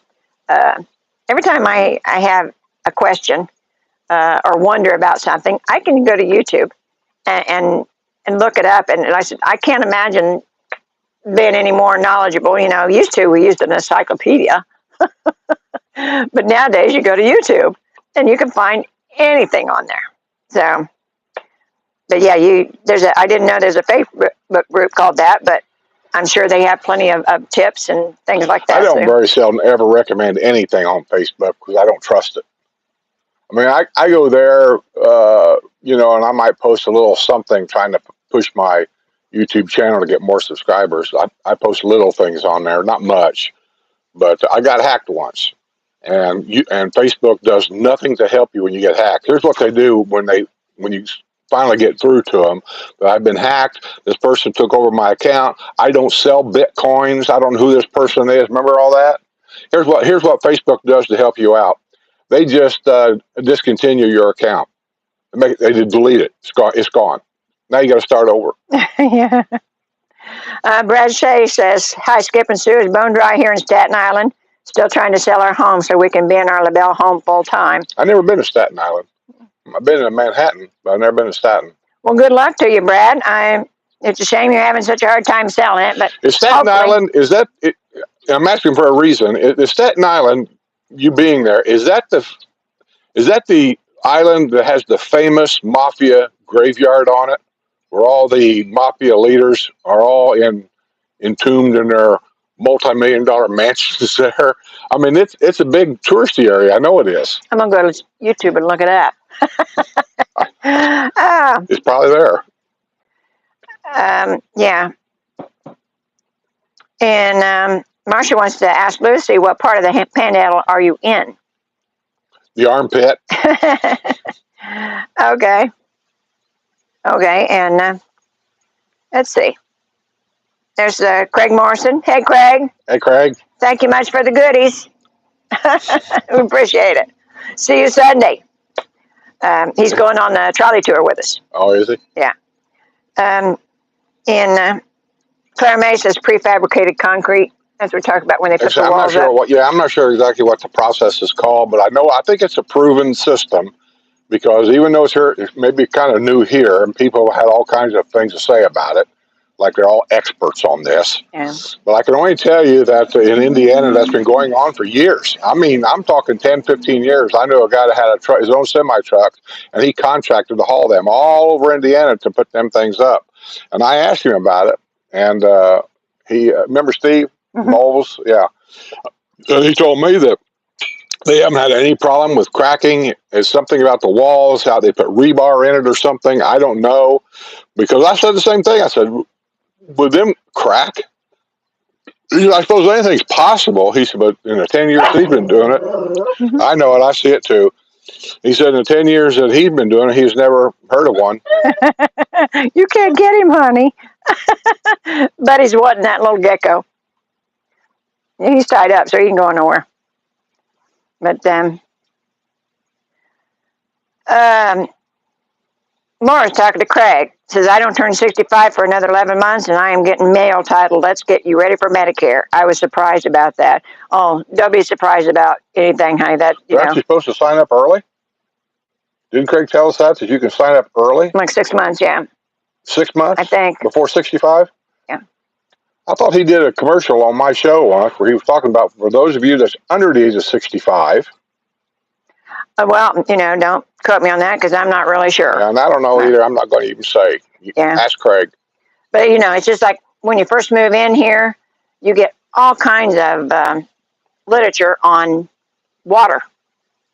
I have a question or wonder about something, I can go to YouTube and look it up. And I said, I can't imagine being any more knowledgeable. You know, we used an encyclopedia. But nowadays you go to YouTube and you can find anything on there. So, but yeah, I didn't know there's a Facebook group called that, but I'm sure they have plenty of tips and things like that. I don't very seldom ever recommend anything on Facebook because I don't trust it. I mean, I go there, and I might post a little something trying to push my YouTube channel to get more subscribers. I post little things on there, not much, but I got hacked once. And Facebook does nothing to help you when you get hacked. Here's what they do when you finally get through to them. That I've been hacked. This person took over my account. I don't sell Bitcoins. I don't know who this person is. Remember all that? Here's what Facebook does to help you out. They just discontinue your account. They just delete it. It's gone. Now you got to start over. Yeah. Brad Shea says, hi, Skip and Sue. It's bone dry here in Staten Island. Still trying to sell our home so we can be in our LaBelle home full time. I've never been to Staten Island. I've been in Manhattan, but I've never been to Staten. Well, good luck to you, Brad. It's a shame you're having such a hard time selling it, but is Staten Island, I'm asking for a reason. Is Staten Island, you being there, is that the island that has the famous mafia graveyard on it, where all the mafia leaders are all entombed in their multi-million-dollar mansions there? I mean, it's a big touristy area. I know it is. I'm gonna go to YouTube and look it up. It's probably there. Yeah. And Marcia wants to ask Lucy, what part of the Panhandle are you in? The armpit. Okay. And let's see. There's Craig Morrison. Hey, Craig. Hey, Craig. Thank you much for the goodies. We appreciate it. See you Sunday. He's going on the trolley tour with us. Oh, is he? Yeah. In Claire May says prefabricated concrete, as we talked about when they put the walls up. I'm not sure exactly what the process is called, but I think it's a proven system because even though it's maybe kind of new here, and people had all kinds of things to say about it, like they're all experts on this. Yeah. But I can only tell you that in Indiana, that's been going on for years. I mean, I'm talking 10, 15 years. I knew a guy that had his own semi-truck, and he contracted to haul them all over Indiana to put them things up. And I asked him about it, and he, remember Steve Moles? Yeah. And he told me that they haven't had any problem with cracking. It's something about the walls, how they put rebar in it or something. I don't know. Because I said the same thing. I said, would them crack? I suppose anything's possible. He said, but in the 10 years he's been doing it, I know it. I see it too. He said in the 10 years that he's been doing it, he's never heard of one. You can't get him, honey. But he's wanting that little gecko. He's tied up, so he can go nowhere. But Laura's talking to Craig. Says, I don't turn 65 for another 11 months, and I am getting mail titled, let's get you ready for Medicare. I was surprised about that. Oh, don't be surprised about anything, honey. You're actually supposed to sign up early? Didn't Craig tell us that you can sign up early? Like 6 months, yeah. 6 months? I think. Before 65? Yeah. I thought he did a commercial on my show once where he was talking about, for those of you that's under the age of 65. Well, don't quote me on that because I'm not really sure. And I don't know either. I'm not going to even say. Ask Craig. But, it's just like when you first move in here, you get all kinds of literature on water.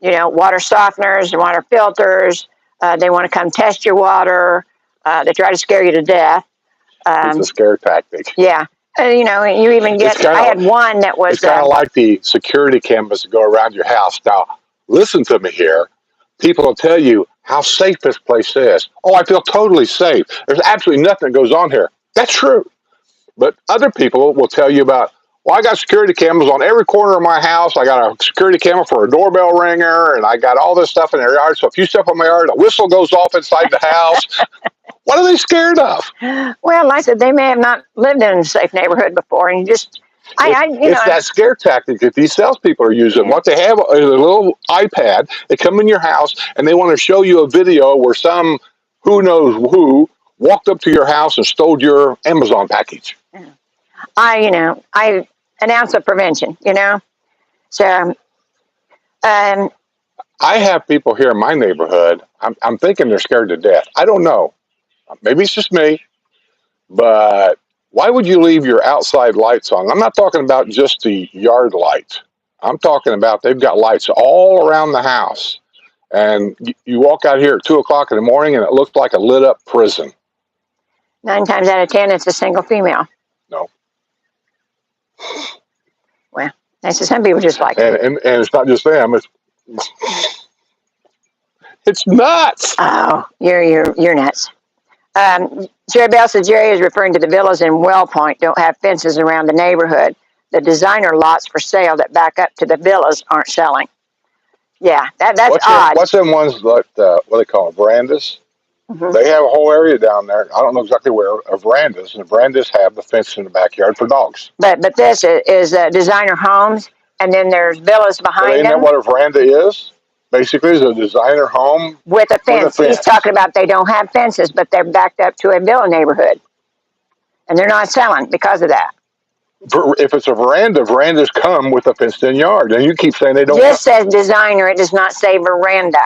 Water softeners, water filters. They want to come test your water. They try to scare you to death. It's a scare tactic. Yeah. You know, you even get, I had one that was. It's kind of like the security cameras that go around your house. Now, listen to me here. People will tell you how safe this place is. Oh, I feel totally safe. There's absolutely nothing that goes on here. That's true. But other people will tell you about, well, I got security cameras on every corner of my house. I got a security camera for a doorbell ringer, and I got all this stuff in their yard. So if you step on my yard, a whistle goes off inside the house. What are they scared of? Well, like I said, they may have not lived in a safe neighborhood before, and you just, it's that scare tactic that these salespeople are using. What they have is a little iPad. They come in your house and they want to show you a video where some who knows who walked up to your house and stole your Amazon package. I an ounce of prevention, So, I have people here in my neighborhood. I'm thinking they're scared to death. I don't know. Maybe it's just me, but why would you leave your outside lights on? I'm not talking about just the yard light. I'm talking about they've got lights all around the house. And you walk out here at 2 o'clock in the morning and it looks like a lit up prison. 9 times out of 10, it's a single female. No. Well, that's just some people just like it. And it's not just them. It's nuts. Oh, you're nuts. Jerry Bell says Jerry is referring to the villas in Well Point don't have fences around the neighborhood. The designer lots for sale that back up to the villas aren't selling. Yeah, that's odd. What's them ones like what do they call them, verandas? Mm-hmm. They have a whole area down there. I don't know exactly where of verandas, and the verandas have the fence in the backyard for dogs. But this is designer homes, and then there's villas behind them. Ain't that what a veranda is? Basically, is a designer home with a fence. He's talking about they don't have fences, but they're backed up to a villa neighborhood, and they're not selling because of that. If it's a veranda, verandas come with a fenced-in yard, and you keep saying they don't. This says designer. It does not say veranda.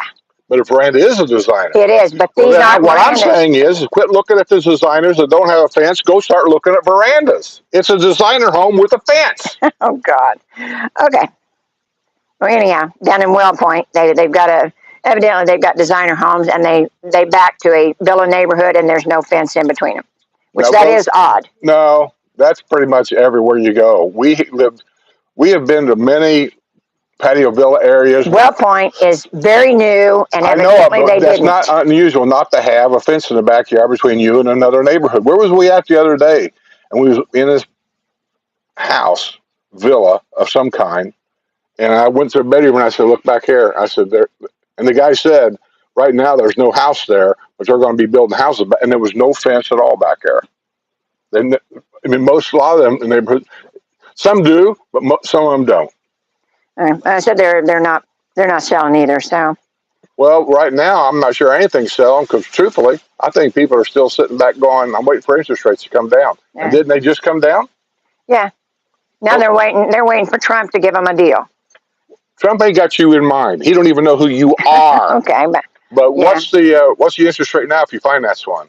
But a veranda is a designer. It is, but these aren't what verandas. I'm saying is quit looking at the designers that don't have a fence. Go start looking at verandas. It's a designer home with a fence. Oh, God. Okay. Well, anyhow, down in Well Point, they've got evidently they've got designer homes, and they back to a villa neighborhood, and there's no fence in between them, which is odd. No, that's pretty much everywhere you go. We have been to many patio villa areas. Well Point is very new, and evidently they didn't. That's not unusual not to have a fence in the backyard between you and another neighborhood. Where was we at the other day? And we was in this house, villa of some kind, and I went to the bedroom and I said, "Look back here." I said, "There," and the guy said, "Right now there's no house there, but they're going to be building houses," and there was no fence at all back there. Then, a lot of them in neighborhoods, some do, but some of them don't. I said they're not selling either. So, well, right now I'm not sure anything's selling because, truthfully, I think people are still sitting back going, "I'm waiting for interest rates to come down." Yeah. And didn't they just come down? Yeah. Now they're waiting. They're waiting for Trump to give them a deal. Trump ain't got you in mind. He don't even know who you are. Okay, but what's the interest rate now if you finance one?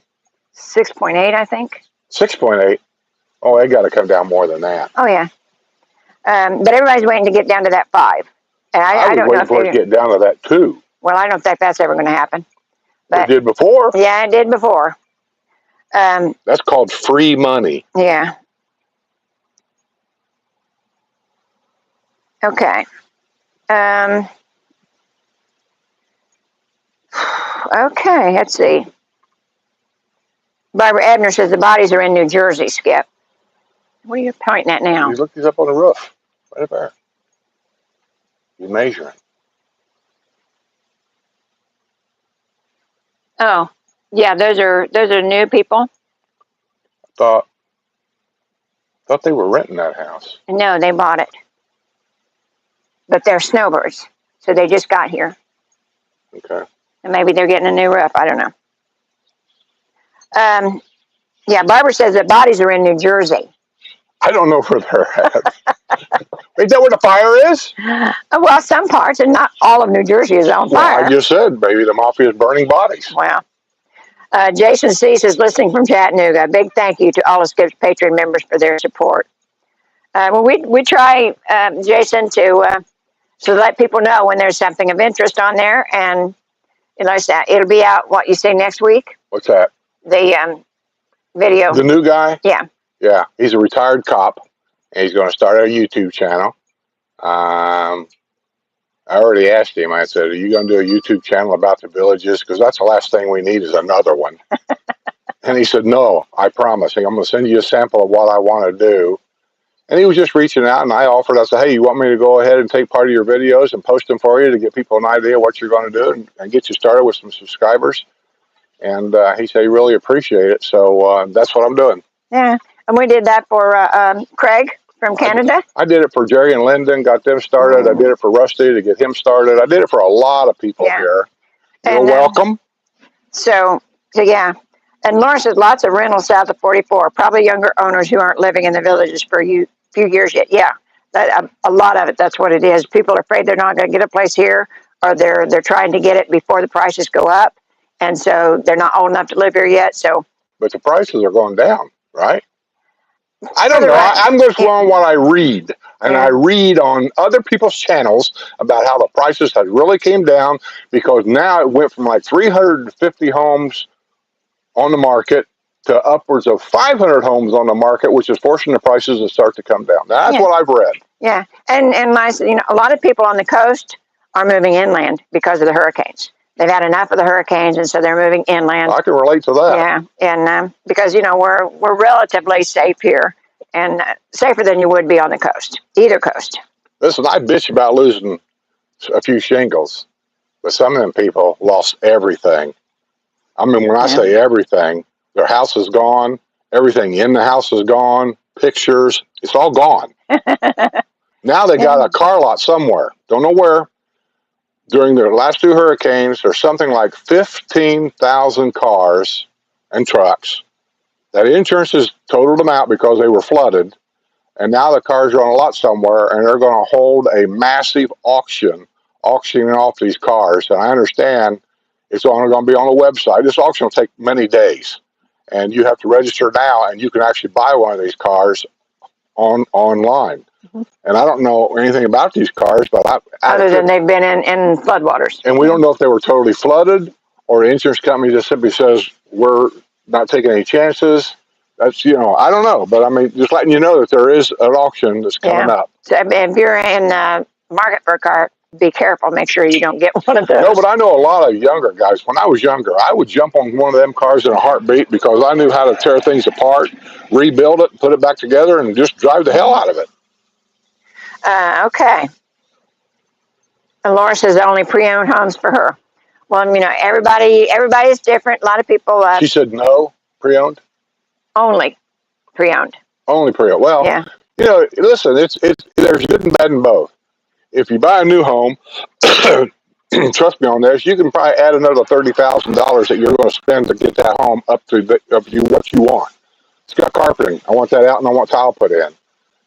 6.8, I think. 6.8. Oh, they got to come down more than that. Oh yeah. But everybody's waiting to get down to that 5. And I don't know if for it to get down to that 2. Well, I don't think that's ever going to happen. But it did before. Yeah, it did before. That's called free money. Yeah. Okay. Okay, let's see. Barbara Ebner says the bodies are in New Jersey, Skip. What are you pointing at now? You look these up on the roof. Right up there. You're measuring. Oh, yeah, those are new people. Thought they were renting that house. No, they bought it. But they're snowbirds, so they just got here. Okay. And maybe they're getting a new roof. I don't know. Yeah, Barbara says the bodies are in New Jersey. I don't know where they're at. Is that where the fire is? Well, some parts, and not all of New Jersey is on fire. Well, I just said, maybe the mafia is burning bodies. Wow. Jason Cease is listening from Chattanooga. A big thank you to all of Skip's Patreon members for their support. Well, we try, Jason, to let people know when there's something of interest on there, and it'll be out. What you say next week? What's that? video. The new guy? Yeah. Yeah, he's a retired cop, and he's going to start a YouTube channel. I already asked him. I said, "Are you going to do a YouTube channel about the villages? Because that's the last thing we need is another one." And he said, "No, I promise. I'm going to send you a sample of what I want to do." And he was just reaching out, and I offered. I said, "Hey, you want me to go ahead and take part of your videos and post them for you to give people an idea what you're going to do and get you started with some subscribers?" And he said he really appreciate it. So that's what I'm doing. Yeah, and we did that for Craig from Canada. I did it for Jerry and Lyndon, got them started. I did it for Rusty to get him started. I did it for a lot of people here. You're welcome. So yeah. And Lawrence has lots of rentals south of 44, probably younger owners who aren't living in the villages for a few years yet. Yeah, a lot of it, that's what it is. People are afraid they're not going to get a place here, or they're trying to get it before the prices go up. And so they're not old enough to live here yet. So, but the prices are going down, right? I don't know. I'm just going on what I read. And I read on other people's channels about how the prices have really came down, because now it went from like 350 homes on the market to upwards of 500 homes on the market, which is forcing the prices to start to come down. Now, that's what I've read. Yeah. And a lot of people on the coast are moving inland because of the hurricanes. They've had enough of the hurricanes, and so they're moving inland. I can relate to that. Yeah, and because we're relatively safe here, and safer than you would be on the coast, either coast. Listen, I bitch about losing a few shingles, but some of them people lost everything. I mean, when I say everything, their house is gone, everything in the house is gone, pictures, it's all gone. Now they got a car lot somewhere, don't know where. During the last 2 hurricanes, there's something like 15,000 cars and trucks that insurance has totaled them out because they were flooded. And now the cars are on a lot somewhere, and they're going to hold a massive auctioning off these cars. And I understand it's only going to be on the website. This auction will take many days, and you have to register now, and you can actually buy one of these cars online. And I don't know anything about these cars, but other than they've been in floodwaters. And we don't know if they were totally flooded, or the insurance company just simply says, we're not taking any chances. That's, I don't know. But I mean, just letting you know that there is an auction that's coming up. So if you're in the market for a car, be careful. Make sure you don't get one of those. No, but I know a lot of younger guys. When I was younger, I would jump on one of them cars in a heartbeat because I knew how to tear things apart, rebuild it, put it back together, and just drive the hell out of it. Okay. And Laura says only pre-owned homes for her. Well, everybody's different. A lot of people. She said no, pre-owned. Only pre-owned. Only pre-owned. Well, listen, it's there's good and bad in both. If you buy a new home, trust me on this, you can probably add another $30,000 that you're going to spend to get that home up to what you want. It's got carpeting. I want that out, and I want tile put in.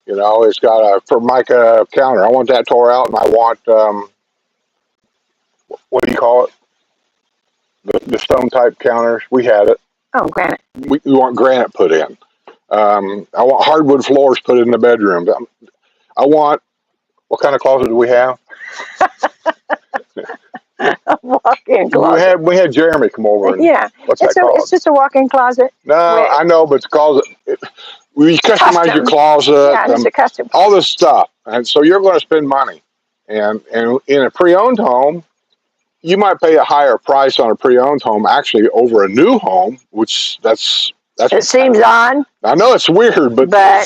It's got a Formica counter. I want that tore out, and I want, what do you call it? The stone type counters. We had it. Oh, granite. We want granite put in. I want hardwood floors put in the bedroom. I want, what kind of closet do we have? A walk-in closet. We had Jeremy come over. And, what's that called? It's just a walk-in closet. No, I know, but it's closet. You customize your closet. Yeah, it's a custom. All this stuff. And so you're going to spend money. And in a pre-owned home, you might pay a higher price on a pre-owned home actually over a new home, which that's it seems odd. I know it's weird, but I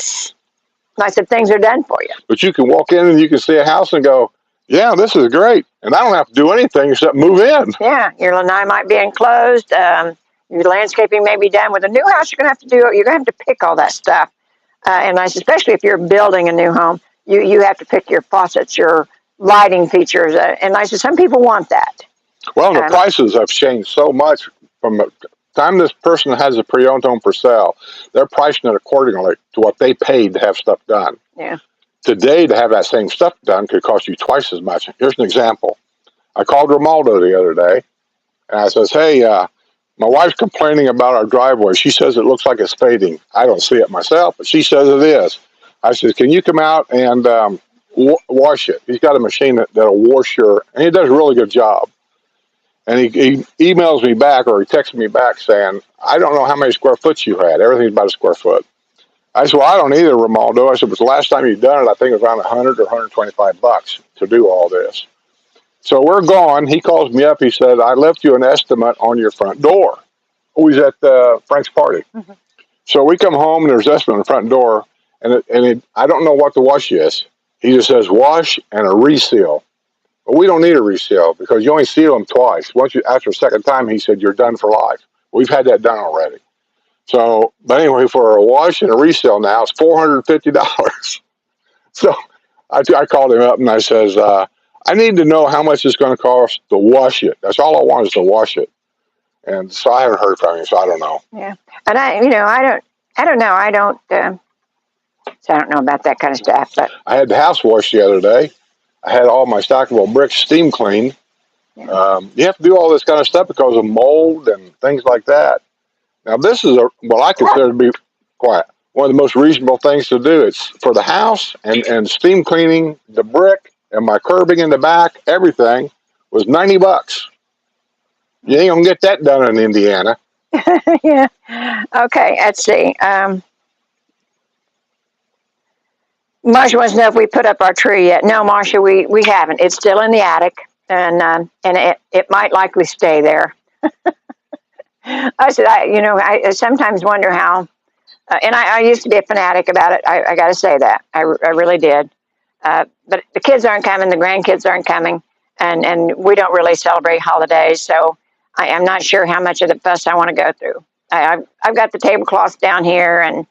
said things are done for you. But you can walk in and you can see a house and go, yeah, this is great. And I don't have to do anything except move in. Yeah, your lanai might be enclosed. Your landscaping may be done. With a new house, you're going to have to pick all that stuff. And especially if you're building a new home, you have to pick your faucets, your lighting features. And I said, some people want that. Well, the prices have changed so much from the time this person has a pre-owned home for sale. They're pricing it accordingly to what they paid to have stuff done. Yeah. Today, to have that same stuff done could cost you twice as much. Here's an example. I called Romaldo the other day, and I says, hey, my wife's complaining about our driveway. She says it looks like it's fading. I don't see it myself, but she says it is. I said, can you come out and wash it? He's got a machine that'll wash and he does a really good job. And he emails me back, or he texts me back saying, I don't know how many square foot you had. Everything's about a square foot. I said, well, I don't either, Romaldo. I said, but the last time you've done it, I think it was around 100 or 125 bucks to do all this. So we're gone. He calls me up. He said, I left you an estimate on your front door. Oh, he's at Frank's party. Mm-hmm. So we come home, and there's an estimate on the front door, and I don't know what the wash is. He just says wash and a reseal. But we don't need a reseal because you only seal them twice. After the second time, he said, you're done for life. We've had that done already. So, but anyway, for a wash and a resale now, it's $450. So I called him up and I says, I need to know how much it's going to cost to wash it. That's all I want is to wash it. And so I haven't heard from him, so I don't know. Yeah. And I don't know. So I don't know about that kind of stuff, but I had the house washed the other day. I had all my stackable bricks steam cleaned. yeah. You have to do all this kind of stuff because of mold and things like that. Now, this is what I consider to be one of the most reasonable things to do. It's for the house and steam cleaning the brick and my curbing in the back. Everything was $90. You ain't gonna get that done in Indiana. Yeah. Okay, let's see. Marsha wants to know if we put up our tree yet. No, Marsha, we haven't. It's still in the attic, and it might likely stay there. I said, I sometimes wonder how, and I used to be a fanatic about it. I got to say that. I really did. But the kids aren't coming, the grandkids aren't coming, and we don't really celebrate holidays, so I am not sure how much of the fuss I want to go through. I've got the tablecloths down here and,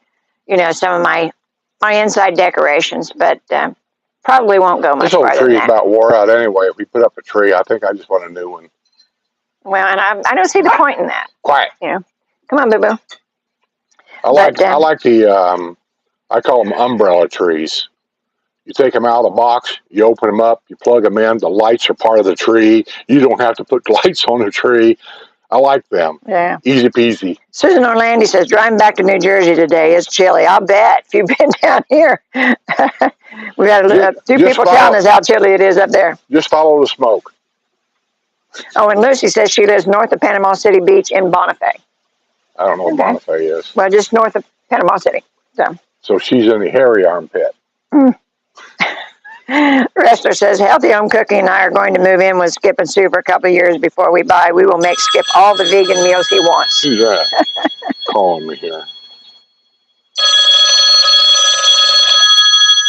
some of my inside decorations, but probably won't go much farther than that. This old tree is about wore out anyway. If we put up a tree, I think I just want a new one. Well, and I don't see the point in that. Quiet. Come on, boo-boo. I like the, I call them umbrella trees. You take them out of the box, you open them up, you plug them in, the lights are part of the tree. You don't have to put lights on the tree. I like them. Yeah. Easy peasy. Susan Orlandi says, driving back to New Jersey today is chilly. I'll bet. If you've been down here, we've got a few people telling us how chilly it is up there. Just follow the smoke. Oh, and Lucy says she lives north of Panama City Beach in Bonifay. I don't know what Bonifay is. Well, just north of Panama City. So she's in the hairy armpit. Wrestler says, Healthy Home Cooking and I are going to move in with Skip and Sue for a couple of years before we buy. We will make Skip all the vegan meals he wants. Who's that? Calling me here.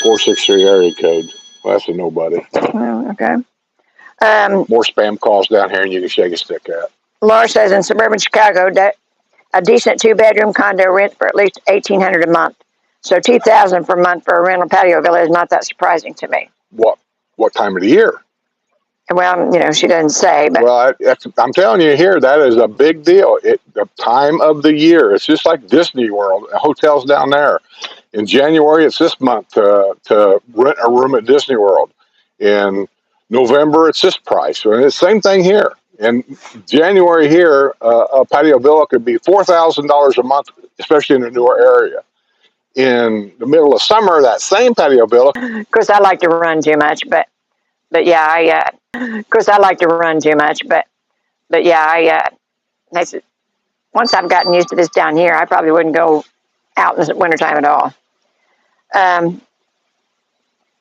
463 area code. Well, that's a nobody. Oh, okay. More spam calls down here than you can shake a stick at. Laura says, in suburban Chicago, a decent 2-bedroom condo rent for at least $1,800 a month. So $2,000 per month for a rental patio villa is not that surprising to me. What time of the year? Well, she doesn't say, but well, I'm telling you here, that is a big deal. The time of the year, it's just like Disney World, hotels down there. In January, it's this month to rent a room at Disney World. In November, it's this price. And it's the same thing here. In January here, a patio villa could be $4,000 a month, especially in a newer area. In the middle of summer, that same patio villa. Of course, I like to run too much, but yeah, of course, I like to run too much, but yeah, once I've gotten used to this down here, I probably wouldn't go out in the wintertime at all. And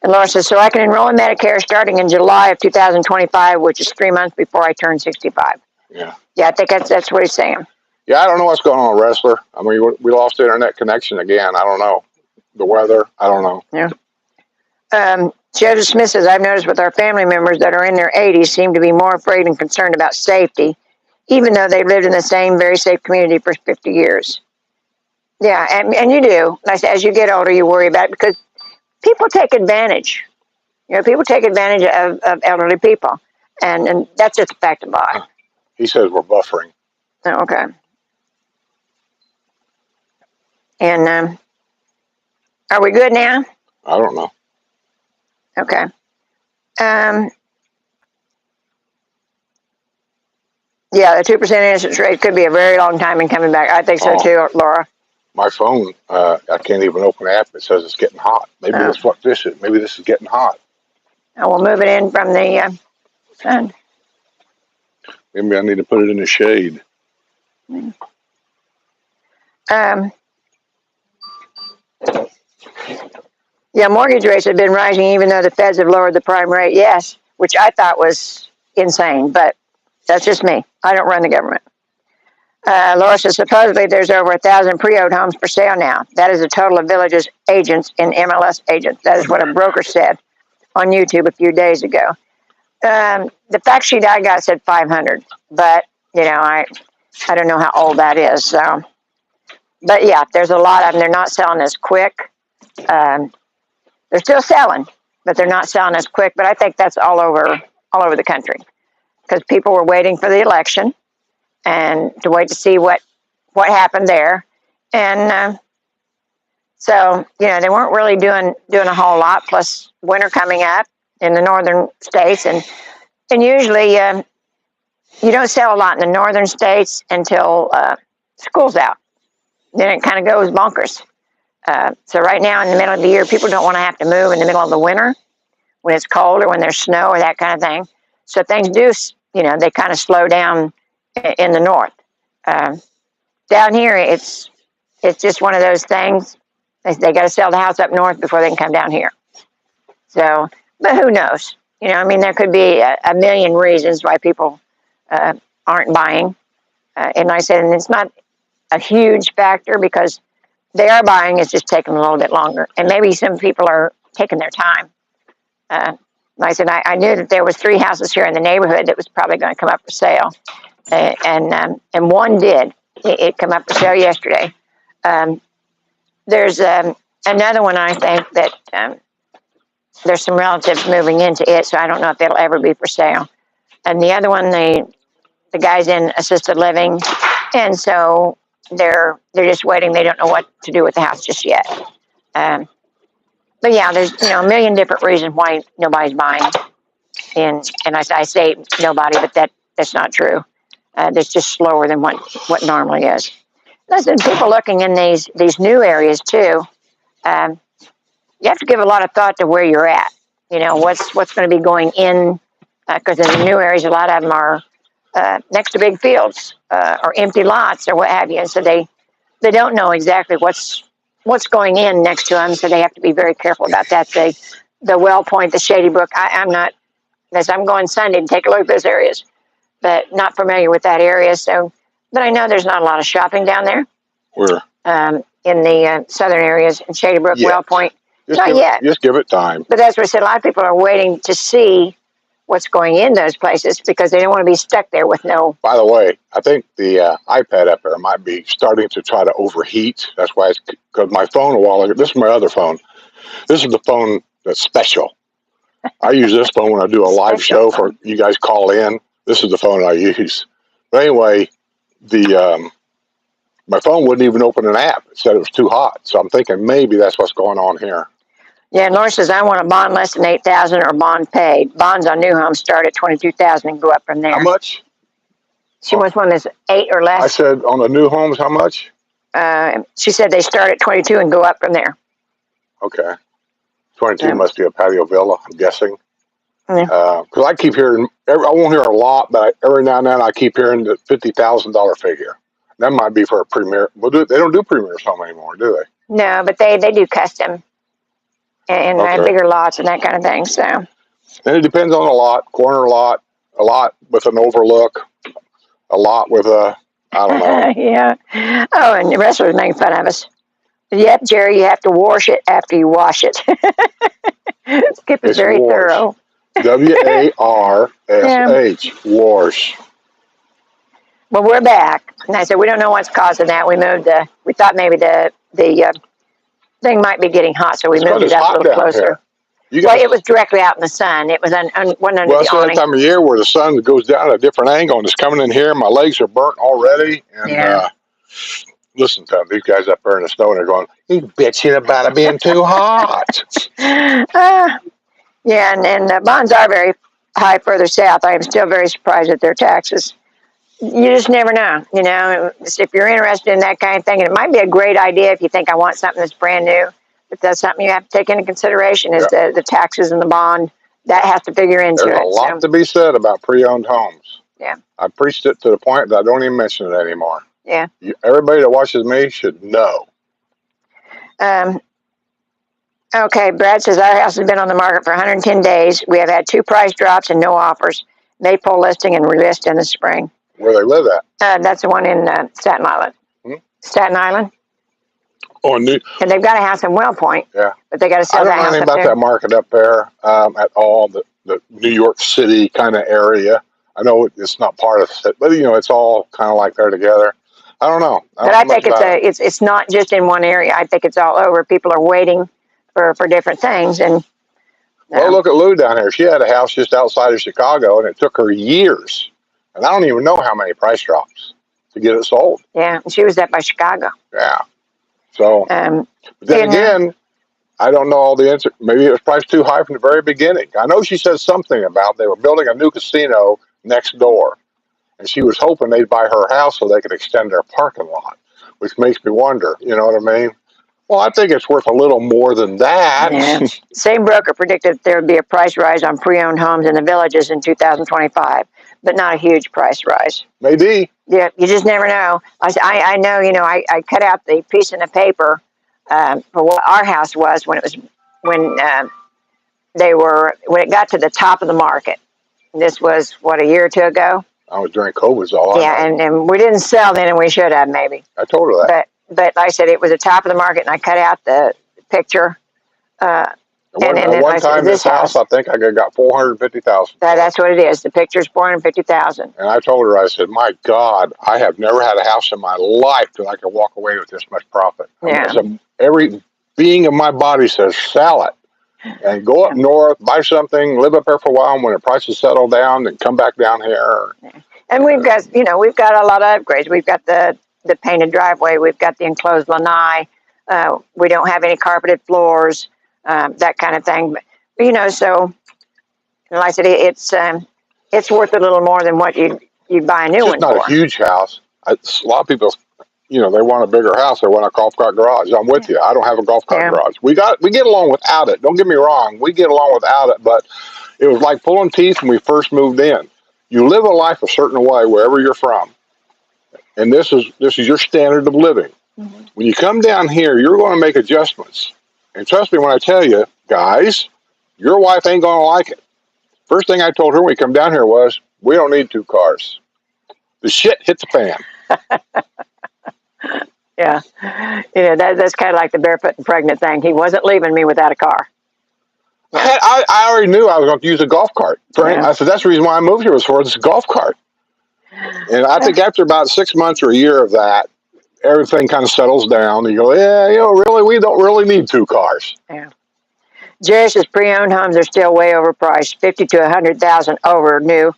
Laura says, so I can enroll in Medicare starting in July of 2025, which is 3 months before I turn 65. Yeah. Yeah, I think that's what he's saying. Yeah, I don't know what's going on, Wrestler. I mean, we lost the internet connection again. I don't know. The weather, I don't know. Yeah. Joseph Smith says, I've noticed with our family members that are in their 80s seem to be more afraid and concerned about safety, even though they've lived in the same very safe community for 50 years. Yeah, and you do. Like, as you get older, you worry about it because people take advantage. People take advantage of elderly people, and that's just a fact of life. He says we're buffering. Oh, okay. And are we good now? I don't know. Okay. Yeah, the 2% innocence rate could be a very long time in coming back. I think so too, Laura. My phone, I can't even open the app. It says it's getting hot. Maybe that's what this is. Maybe this is getting hot. I will move it in from the sun. Maybe I need to put it in the shade. Yeah, mortgage rates have been rising even though the feds have lowered the prime rate. Yes, which I thought was insane, but that's just me. I don't run the government. Laura says, supposedly there's over 1,000 pre-owned homes for sale now. That is a total of Village's agents and MLS agents. That is what a broker said on YouTube a few days ago. The fact sheet I got said 500, but I don't know how old that is. So, but yeah, there's a lot of them. They're not selling as quick. They're still selling, but they're not selling as quick. But I think that's all over the country because people were waiting for the election and to wait to see what happened there, and so they weren't really doing a whole lot. Plus winter coming up in the northern states, and usually you don't sell a lot in the northern states until school's out. Then it kind of goes bonkers. So right now in the middle of the year, people don't want to have to move in the middle of the winter when it's cold or when there's snow or that kind of thing. So things do, they kind of slow down in the north. Down here, it's just one of those things. They got to sell the house up north before they can come down here. So, but who knows? There could be a million reasons why people aren't buying. And like I said, and it's not a huge factor because they are buying. It's just taking a little bit longer. And maybe some people are taking their time. Like I said, I knew that there was 3 houses here in the neighborhood that was probably going to come up for sale. And one did. It come up for sale yesterday. There's another one, I think, that there's some relatives moving into it, so I don't know if it'll ever be for sale. And the other one, the guy's in assisted living, and so they're just waiting. They don't know what to do with the house just yet. But yeah, there's a million different reasons why nobody's buying. And I say nobody, but that's not true. That's just slower than what normally is. Listen, people looking in these new areas too. You have to give a lot of thought to where you're at. What's going to be going in, because in the new areas, a lot of them are next to big fields or empty lots or what have you. And so they don't know exactly what's going in next to them. So they have to be very careful about that. The Well Point, the Shady Brook. I'm not, because I'm going Sunday to take a look at those areas, but not familiar with that area. So, but I know there's not a lot of shopping down there. Where? In the southern areas, in Shady Brook, Well Point. Not yet. Just give it time. But that's what I said. A lot of people are waiting to see what's going in those places because they don't want to be stuck there with no. By the way, I think the iPad up there might be starting to try to overheat. That's why it's because my phone a while ago. This is my other phone. This is the phone that's special. I use this phone when I do a live show for you guys call in. This is the phone I use. But anyway, my phone wouldn't even open an app. It said it was too hot. So I'm thinking maybe that's what's going on here. Yeah, Laura says, I want a bond less than $8,000 or bond paid. Bonds on new homes start at $22,000 and go up from there. How much? She wants one that's 8 or less. I said on the new homes, how much? She said they start at 22 and go up from there. Okay. 22 must be a patio villa, I'm guessing. Yeah. Because I keep hearing, I won't hear a lot, but every now and then I keep hearing the $50,000 figure. That might be for a premier. Well, they don't do premier's home anymore, do they? No, but they do custom and bigger lots and that kind of thing. So. And it depends on a lot, corner lot, a lot with an overlook, a lot with a, I don't know. Yeah. Oh, and the rest of us making fun of us. Yep, Jerry, you have to wash it after you wash it. Skip is very thorough. WARSH, wash. Well, we're back. And I said, we don't know what's causing that. We thought maybe the thing might be getting hot, so we moved it up a little closer. Well, it was directly out in the sun. It was wasn't under the awning. Well, it's that time of year where the sun goes down at a different angle, and it's coming in here. My legs are burnt already. And listen to them. These guys up there in the snow, and they're going, he's bitching about it being too hot. Yeah, and bonds are very high further south. I am still very surprised at their taxes. You just never know, if you're interested in that kind of thing. And it might be a great idea if you think I want something that's brand new. But that's something you have to take into consideration is the taxes and the bond. That has to figure into it. There's a lot to be said about pre-owned homes. Yeah. I preached it to the point that I don't even mention it anymore. Yeah. Everybody that watches me should know. Okay, Brad says our house has been on the market for 110 days. We have had 2 price drops and no offers. May pull listing and relist in the spring. Where they live at? That's the one in Staten Island. Staten Island. Oh, New. And they've got a house in Well Point. Yeah. But they got to sell that house. I don't know anything about that market up there at all. The New York City kind of area. I know it's not part of it, but it's all kind of like they're together. I don't know. But I think it's not just in one area. I think it's all over. People are waiting for different things. And well, look at Lou down here. She had a house just outside of Chicago, and it took her years. And I don't even know how many price drops to get it sold. Yeah, she was up by Chicago. Yeah. So, but then again, I don't know all the answer. Maybe it was priced too high from the very beginning. I know she said something about they were building a new casino next door, and she was hoping they'd buy her house so they could extend their parking lot, which makes me wonder, you know what I mean? Well, I think it's worth a little more than that. Yeah. Same broker predicted there would be a price rise on pre-owned homes in the villages in 2025, but not a huge price rise. Maybe. Yeah, you just never know. I know, I cut out the piece in the paper for what our house was when it got to the top of the market. This was, a year or 2 ago? I was during COVID, was all I know. And we didn't sell then, and we should have, maybe. I told her that. But like I said, it was the top of the market, and I cut out the picture. One time, this house, I think I got $450,000. That's what it is. The picture's $450,000. And I told her, I said, "My God, I have never had a house in my life that I could walk away with this much profit." Yeah. So every being of my body says, "Sell it and go up north, buy something, live up there for a while, and when the prices settle down, then come back down here." And we've got, we've got a lot of upgrades. We've got the painted driveway. We've got the enclosed lanai. We don't have any carpeted floors. That kind of thing, but so like I said, it's worth a little more than what you buy a new one for. It's not a huge house. A lot of people, they want a bigger house. They want a golf cart garage. I'm with you. I don't have a golf cart garage. We get along without it. Don't get me wrong. We get along without it, but it was like pulling teeth when we first moved in. You live a life a certain way wherever you're from, and this is your standard of living. Mm-hmm. When you come down here, you're going to make adjustments. And trust me when I tell you, guys, your wife ain't going to like it. First thing I told her when we come down here was, we don't need 2 cars. The shit hit the fan. Yeah. That's kind of like the barefoot and pregnant thing. He wasn't leaving me without a car. Yeah. I already knew I was going to use a golf cart. I said, that's the reason why I moved here, was for this golf cart. And I think after about 6 months or a year of that, everything kind of settles down. And you go, really, we don't really need 2 cars. Yeah. Jerry says pre-owned homes are still way overpriced, 50 to 100,000 over new.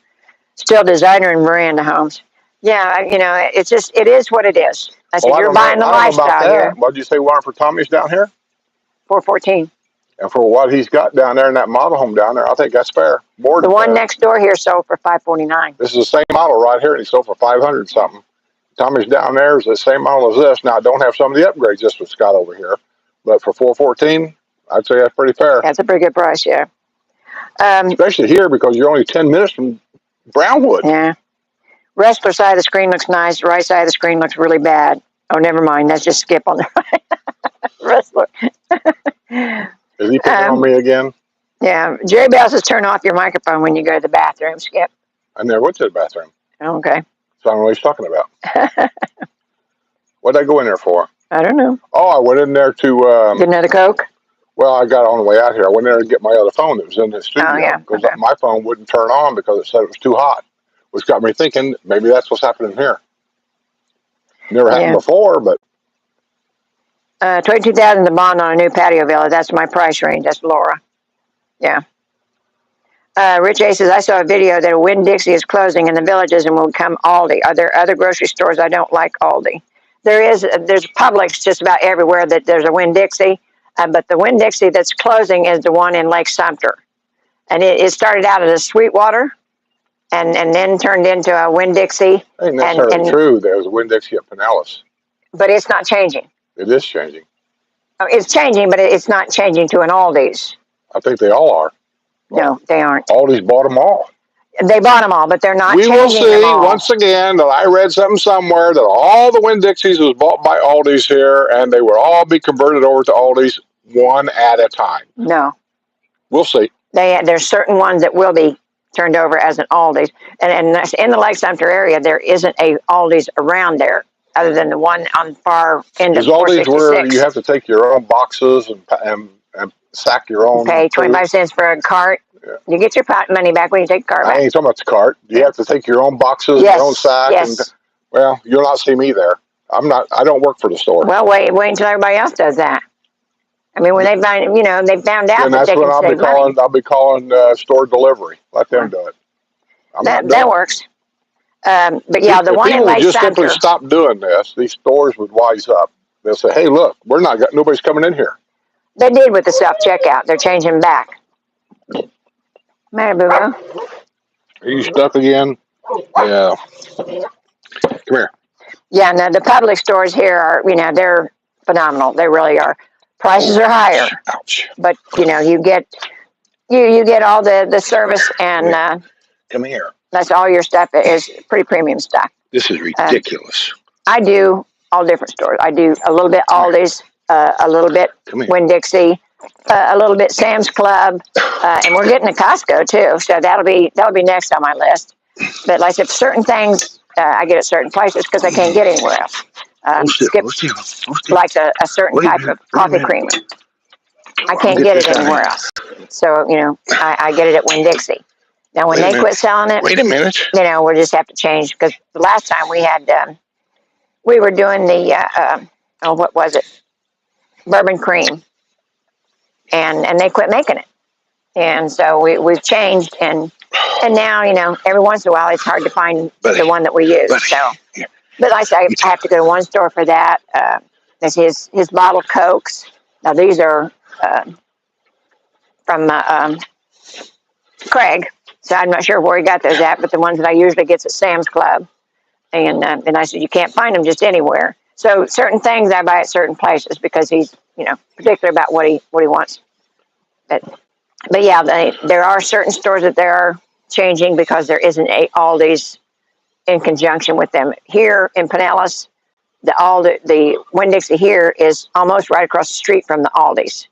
Still designer and veranda homes. Yeah, it is what it is. I said, you're buying the lifestyle here. What did you say we want for Tommy's down here? 414. And for what he's got down there in that model home down there, I think that's fair. More the one next door here sold for 549. This is the same model right here, and he sold for 500 something. Tommy's down there is the same model as this. Now, I don't have some of the upgrades this one's got over here, but for 414, I'd say that's pretty fair. That's a pretty good price, yeah. Especially here, because you're only 10 minutes from Brownwood. Yeah. Wrestler side of the screen looks nice. Right side of the screen looks really bad. Oh, never mind. That's just Skip on the right. Wrestler. Is he picking on me again? Yeah. Jerry Bell says turn off your microphone when you go to the bathroom, Skip. I never went to the bathroom. Okay. So I don't know what he's talking about. What did I go in there for? I don't know. Oh, I went in there to... Get another Coke? Well, I got on the way out here. I went in there to get my other phone that was in the studio. Oh, yeah. Because my phone wouldn't turn on because it said it was too hot, which got me thinking maybe that's what's happening here. Never happened before, but... $22,000 the bond on a new patio villa. That's my price range. That's Laura. Yeah. Rich A says, I saw a video that a Winn-Dixie is closing in the villages and will become Aldi. Are there other grocery stores? I don't like Aldi. There's Publix just about everywhere that there's a Winn-Dixie, but the Winn-Dixie that's closing is the one in Lake Sumter. And it started out as a Sweetwater and then turned into a Winn-Dixie. I think that's necessarily true. There's a Winn-Dixie at Pinellas. But it's not changing. It is changing. Oh, it's changing, but it's not changing to an Aldi's. I think they all are. No, they aren't. Aldi's bought them all. They bought them all, but they're not We will changing them see all. once again that I read something somewhere that all the Winn-Dixies was bought by Aldi's here, and they will all be converted over to Aldi's one at a time. No. We'll see. There's certain ones that will be turned over as an Aldi's, and in the Lake Sumter area, there isn't a Aldi's around there other than the one on far end of Is Aldi's where 466. you have to take your own boxes and sack your own? Pay 25 cents for a cart. Yeah. You get your money back when you take the cart back. I ain't talking about the cart. You have to take your own boxes, Yes, your own sack. yes. And, well, you'll not see me there. I don't work for the store. Well, wait until everybody else does that. I mean, when they find, they found out And that that's they when can I'll save be money. calling. I'll be calling store delivery. Let them do it. That works. But yeah, the one in Lake Sumter. If people would just simply stop doing this, these stores would wise up. They'll say, "Hey, look, nobody's coming in here." They did with the self checkout. They're changing back. Mary Boo Boo. Are you stuck again? Yeah. Come here. Yeah, no, the public stores here are, they're phenomenal. They really are. Prices are higher. Ouch. But you get all the service, and come here. That's all your stuff is pretty premium stuff. This is ridiculous. I do all different stores. I do a little bit Aldi's, a little bit Winn-Dixie, a little bit Sam's Club, and we're getting a Costco too. So that'll be next on my list. But like I said, certain things I get at certain places because I can't get anywhere else. Skip likes a certain type of coffee creamer. I can't get it anywhere else. So I get it at Winn-Dixie. Now when they quit selling it, wait a minute. We'll just have to change because the last time we were doing the what was it? Bourbon cream, and they quit making it, and so we've changed, and now every once in a while it's hard to find the one that we use. So, but like I say, I have to go to one store for that. There's his bottled Cokes. Now these are from Craig, so I'm not sure where he got those at, but the ones that I usually get at Sam's Club, and I said you can't find them just anywhere. So certain things I buy at certain places because he's particular about what he wants. But yeah, there are certain stores that they are changing because there isn't a Aldi's in conjunction with them. Here in Pinellas, the Winn-Dixie here is almost right across the street from the Aldi's.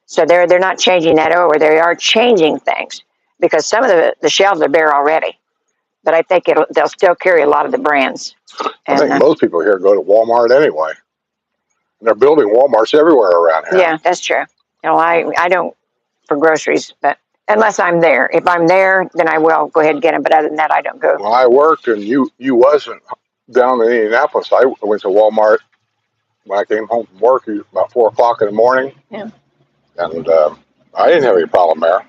So they're not changing that over. They are changing things because some of the shelves are bare already. But I think they'll still carry a lot of the brands. I think most people here go to Walmart anyway. And they're building Walmarts everywhere around here. Yeah, that's true. I don't for groceries, but unless I'm there. If I'm there, then I will go ahead and get them. But other than that, I don't go. When I worked and you wasn't down in Indianapolis, I went to Walmart when I came home from work about 4 o'clock in the morning. Yeah. And I didn't have any problem there.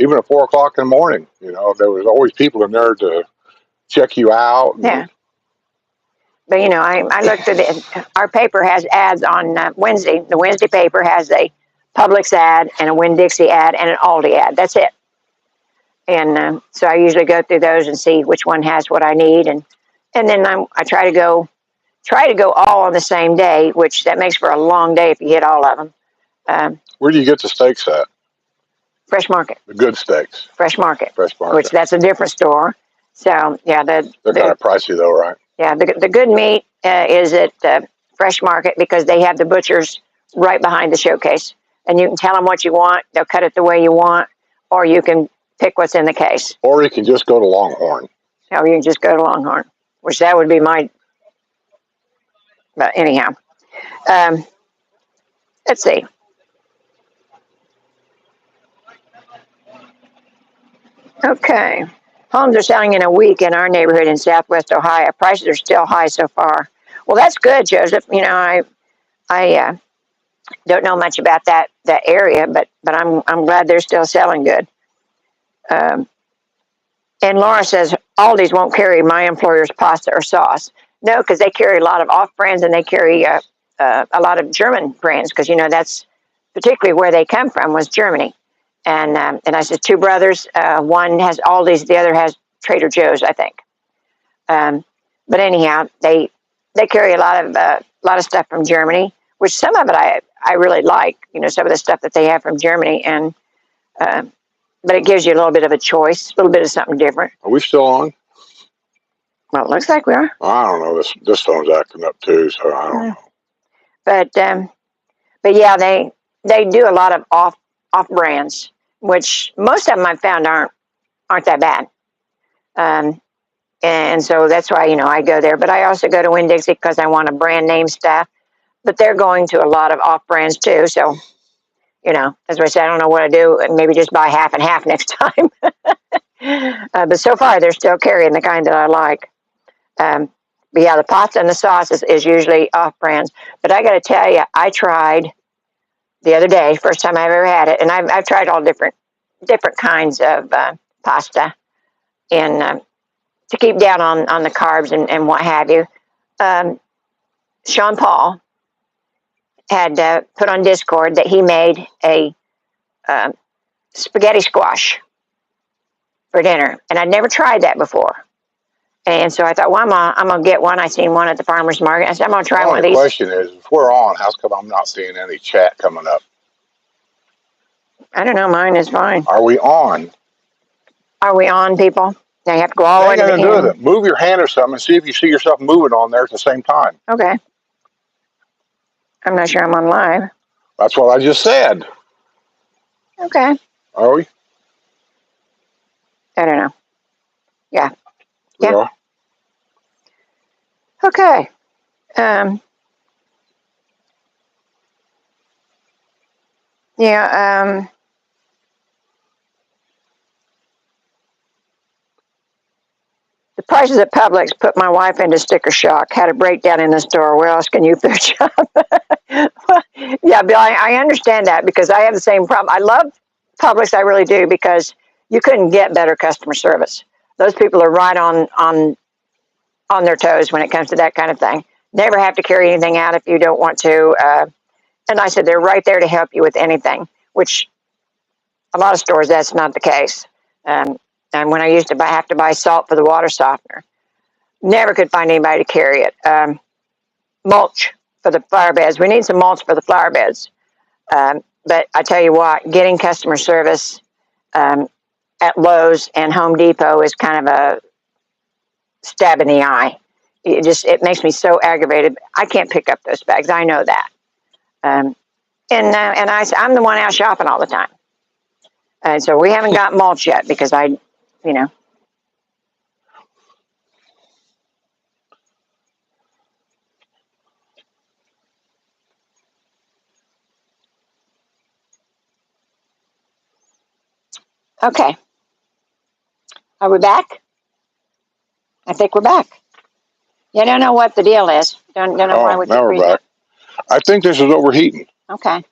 Even at 4 o'clock in the morning, there was always people in there to check you out. Yeah. But I looked at it. Our paper has ads on Wednesday. The Wednesday paper has a Publix ad and a Winn-Dixie ad and an Aldi ad. That's it. And so I usually go through those and see which one has what I need, and then I try to go all on the same day, which that makes for a long day if you hit all of them. Where do you get the steaks at? Fresh Market. The good steaks. Fresh Market. Fresh Market. Which that's a different store. So yeah, they're kind of pricey though, right? Yeah, the good meat is at Fresh Market because they have the butchers right behind the showcase, and you can tell them what you want. They'll cut it the way you want, or you can pick what's in the case. Or you can just go to Longhorn. Or you can just go to Longhorn, which that would be my. But anyhow, let's see. Okay. Homes are selling in a week in our neighborhood in Southwest Ohio. Prices are still high so far. Well, that's good, Joseph. I don't know much about that area, but I'm glad they're still selling good. And Laura says Aldi's won't carry my employer's pasta or sauce. No, because they carry a lot of off brands and they carry a lot of German brands because that's particularly where they come from was Germany. And I said 2 brothers. One has Aldi's, the other has Trader Joe's, I think. But anyhow, they carry a lot of stuff from Germany, which some of it I really like. Some of the stuff that they have from Germany, and but it gives you a little bit of a choice, a little bit of something different. Are we still on? Well, it looks like we are. I don't know. This phone's acting up too, so I don't know. But yeah, they do a lot of off brands, which most of them I've found aren't that bad. And so that's why, I go there. But I also go to Winn-Dixie because I want a brand name stuff. But they're going to a lot of off brands too. So, as I said, I don't know what to do. And maybe just buy half and half next time. But so far, they're still carrying the kind that I like. But yeah, the pasta and the sauce is usually off brands. But I got to tell you, I tried the other day, first time I've ever had it. And I've tried all different kinds of pasta. And to keep down on the carbs and what have you. Sean Paul had put on Discord that he made a spaghetti squash for dinner, and I'd never tried that before. And so I thought, well, I'm gonna get one. I seen one at the farmer's market. I said, I'm gonna try one of these. The question is, if we're on, how come I'm not seeing any chat coming up? I don't know. Mine is fine. Are we on? Are we on, people? Now you have to go all the way to the end. Do it. Move your hand or something and see if you see yourself moving on there at the same time. Okay. I'm not sure I'm on live. That's what I just said. Okay. Are we? I don't know. Yeah. We are? Okay. The prices at Publix put my wife into sticker shock. Had a breakdown in the store. Where else can you fish shop? Yeah, Bill, I understand that because I have the same problem. I love Publix, I really do, because you couldn't get better customer service. Those people are right on their toes when it comes to that kind of thing. Never have to carry anything out if you don't want to. And I said they're right there to help you with anything, which a lot of stores that's not the case. And when I used to have to buy salt for the water softener, never could find anybody to carry it. Mulch for the flower beds. We need some mulch for the flower beds. But I tell you what, getting customer service at Lowe's and Home Depot is kind of a stab in the eye. It makes me so aggravated. I can't pick up those bags. I know that. And I'm the one out shopping all the time. And so we haven't got mulch yet because Okay. Are we back? I think we're back. You don't know what the deal is. Don't know why we keep reading back. I think this is overheating. Okay.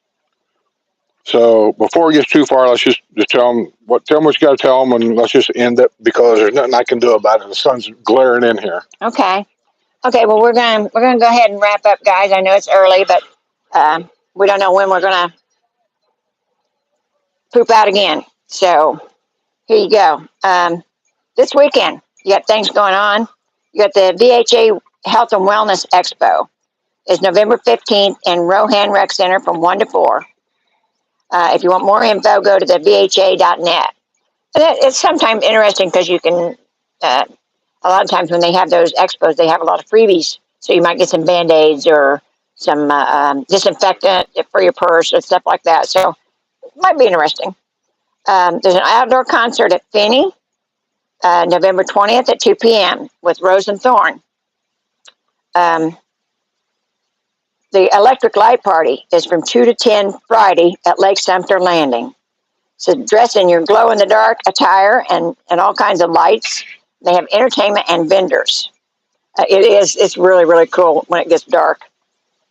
So before it gets too far, let's just tell them what you got to tell them, and let's just end it because there's nothing I can do about it. The sun's glaring in here. Okay. Well, we're gonna go ahead and wrap up, guys. I know it's early, but we don't know when we're gonna poop out again. So here you go. This weekend, you got things going on. You got the VHA Health and Wellness Expo. It's November 15th in Rohan Rec Center from 1 to 4. If you want more info, go to the VHA.net. And it's sometimes interesting because you can, a lot of times when they have those expos, they have a lot of freebies. So you might get some Band-Aids or some disinfectant for your purse and stuff like that. So it might be interesting. There's an outdoor concert at Finney, November 20th at 2 p.m. with Rose and Thorn. The Electric Light Party is from 2 to 10 Friday at Lake Sumter Landing. So dress in your glow-in-the-dark attire and all kinds of lights. They have entertainment and vendors. It's really, really cool when it gets dark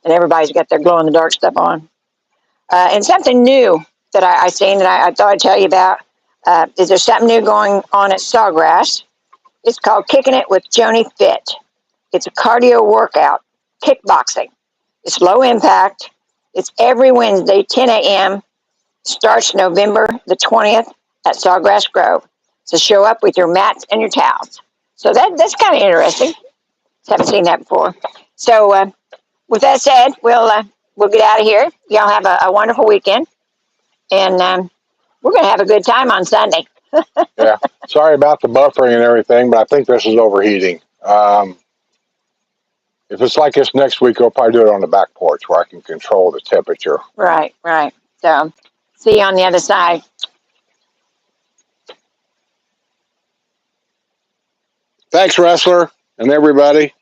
and everybody's got their glow-in-the-dark stuff on. And something new that I seen that I thought I'd tell you about is there's something new going on at Sawgrass. It's called Kicking It with Joni Fit. It's a cardio workout, kickboxing. It's low impact. It's every Wednesday, 10 a.m. Starts November the 20th at Sawgrass Grove. So show up with your mats and your towels. So that's kind of interesting. Haven't seen that before. So with that said, we'll get out of here. Y'all have a wonderful weekend. And We're going to have a good time on Sunday. Yeah. Sorry about the buffering and everything, but I think this is overheating. If it's like this next week, I'll probably do it on the back porch where I can control the temperature. Right. So, see you on the other side. Thanks, Wrestler, and everybody.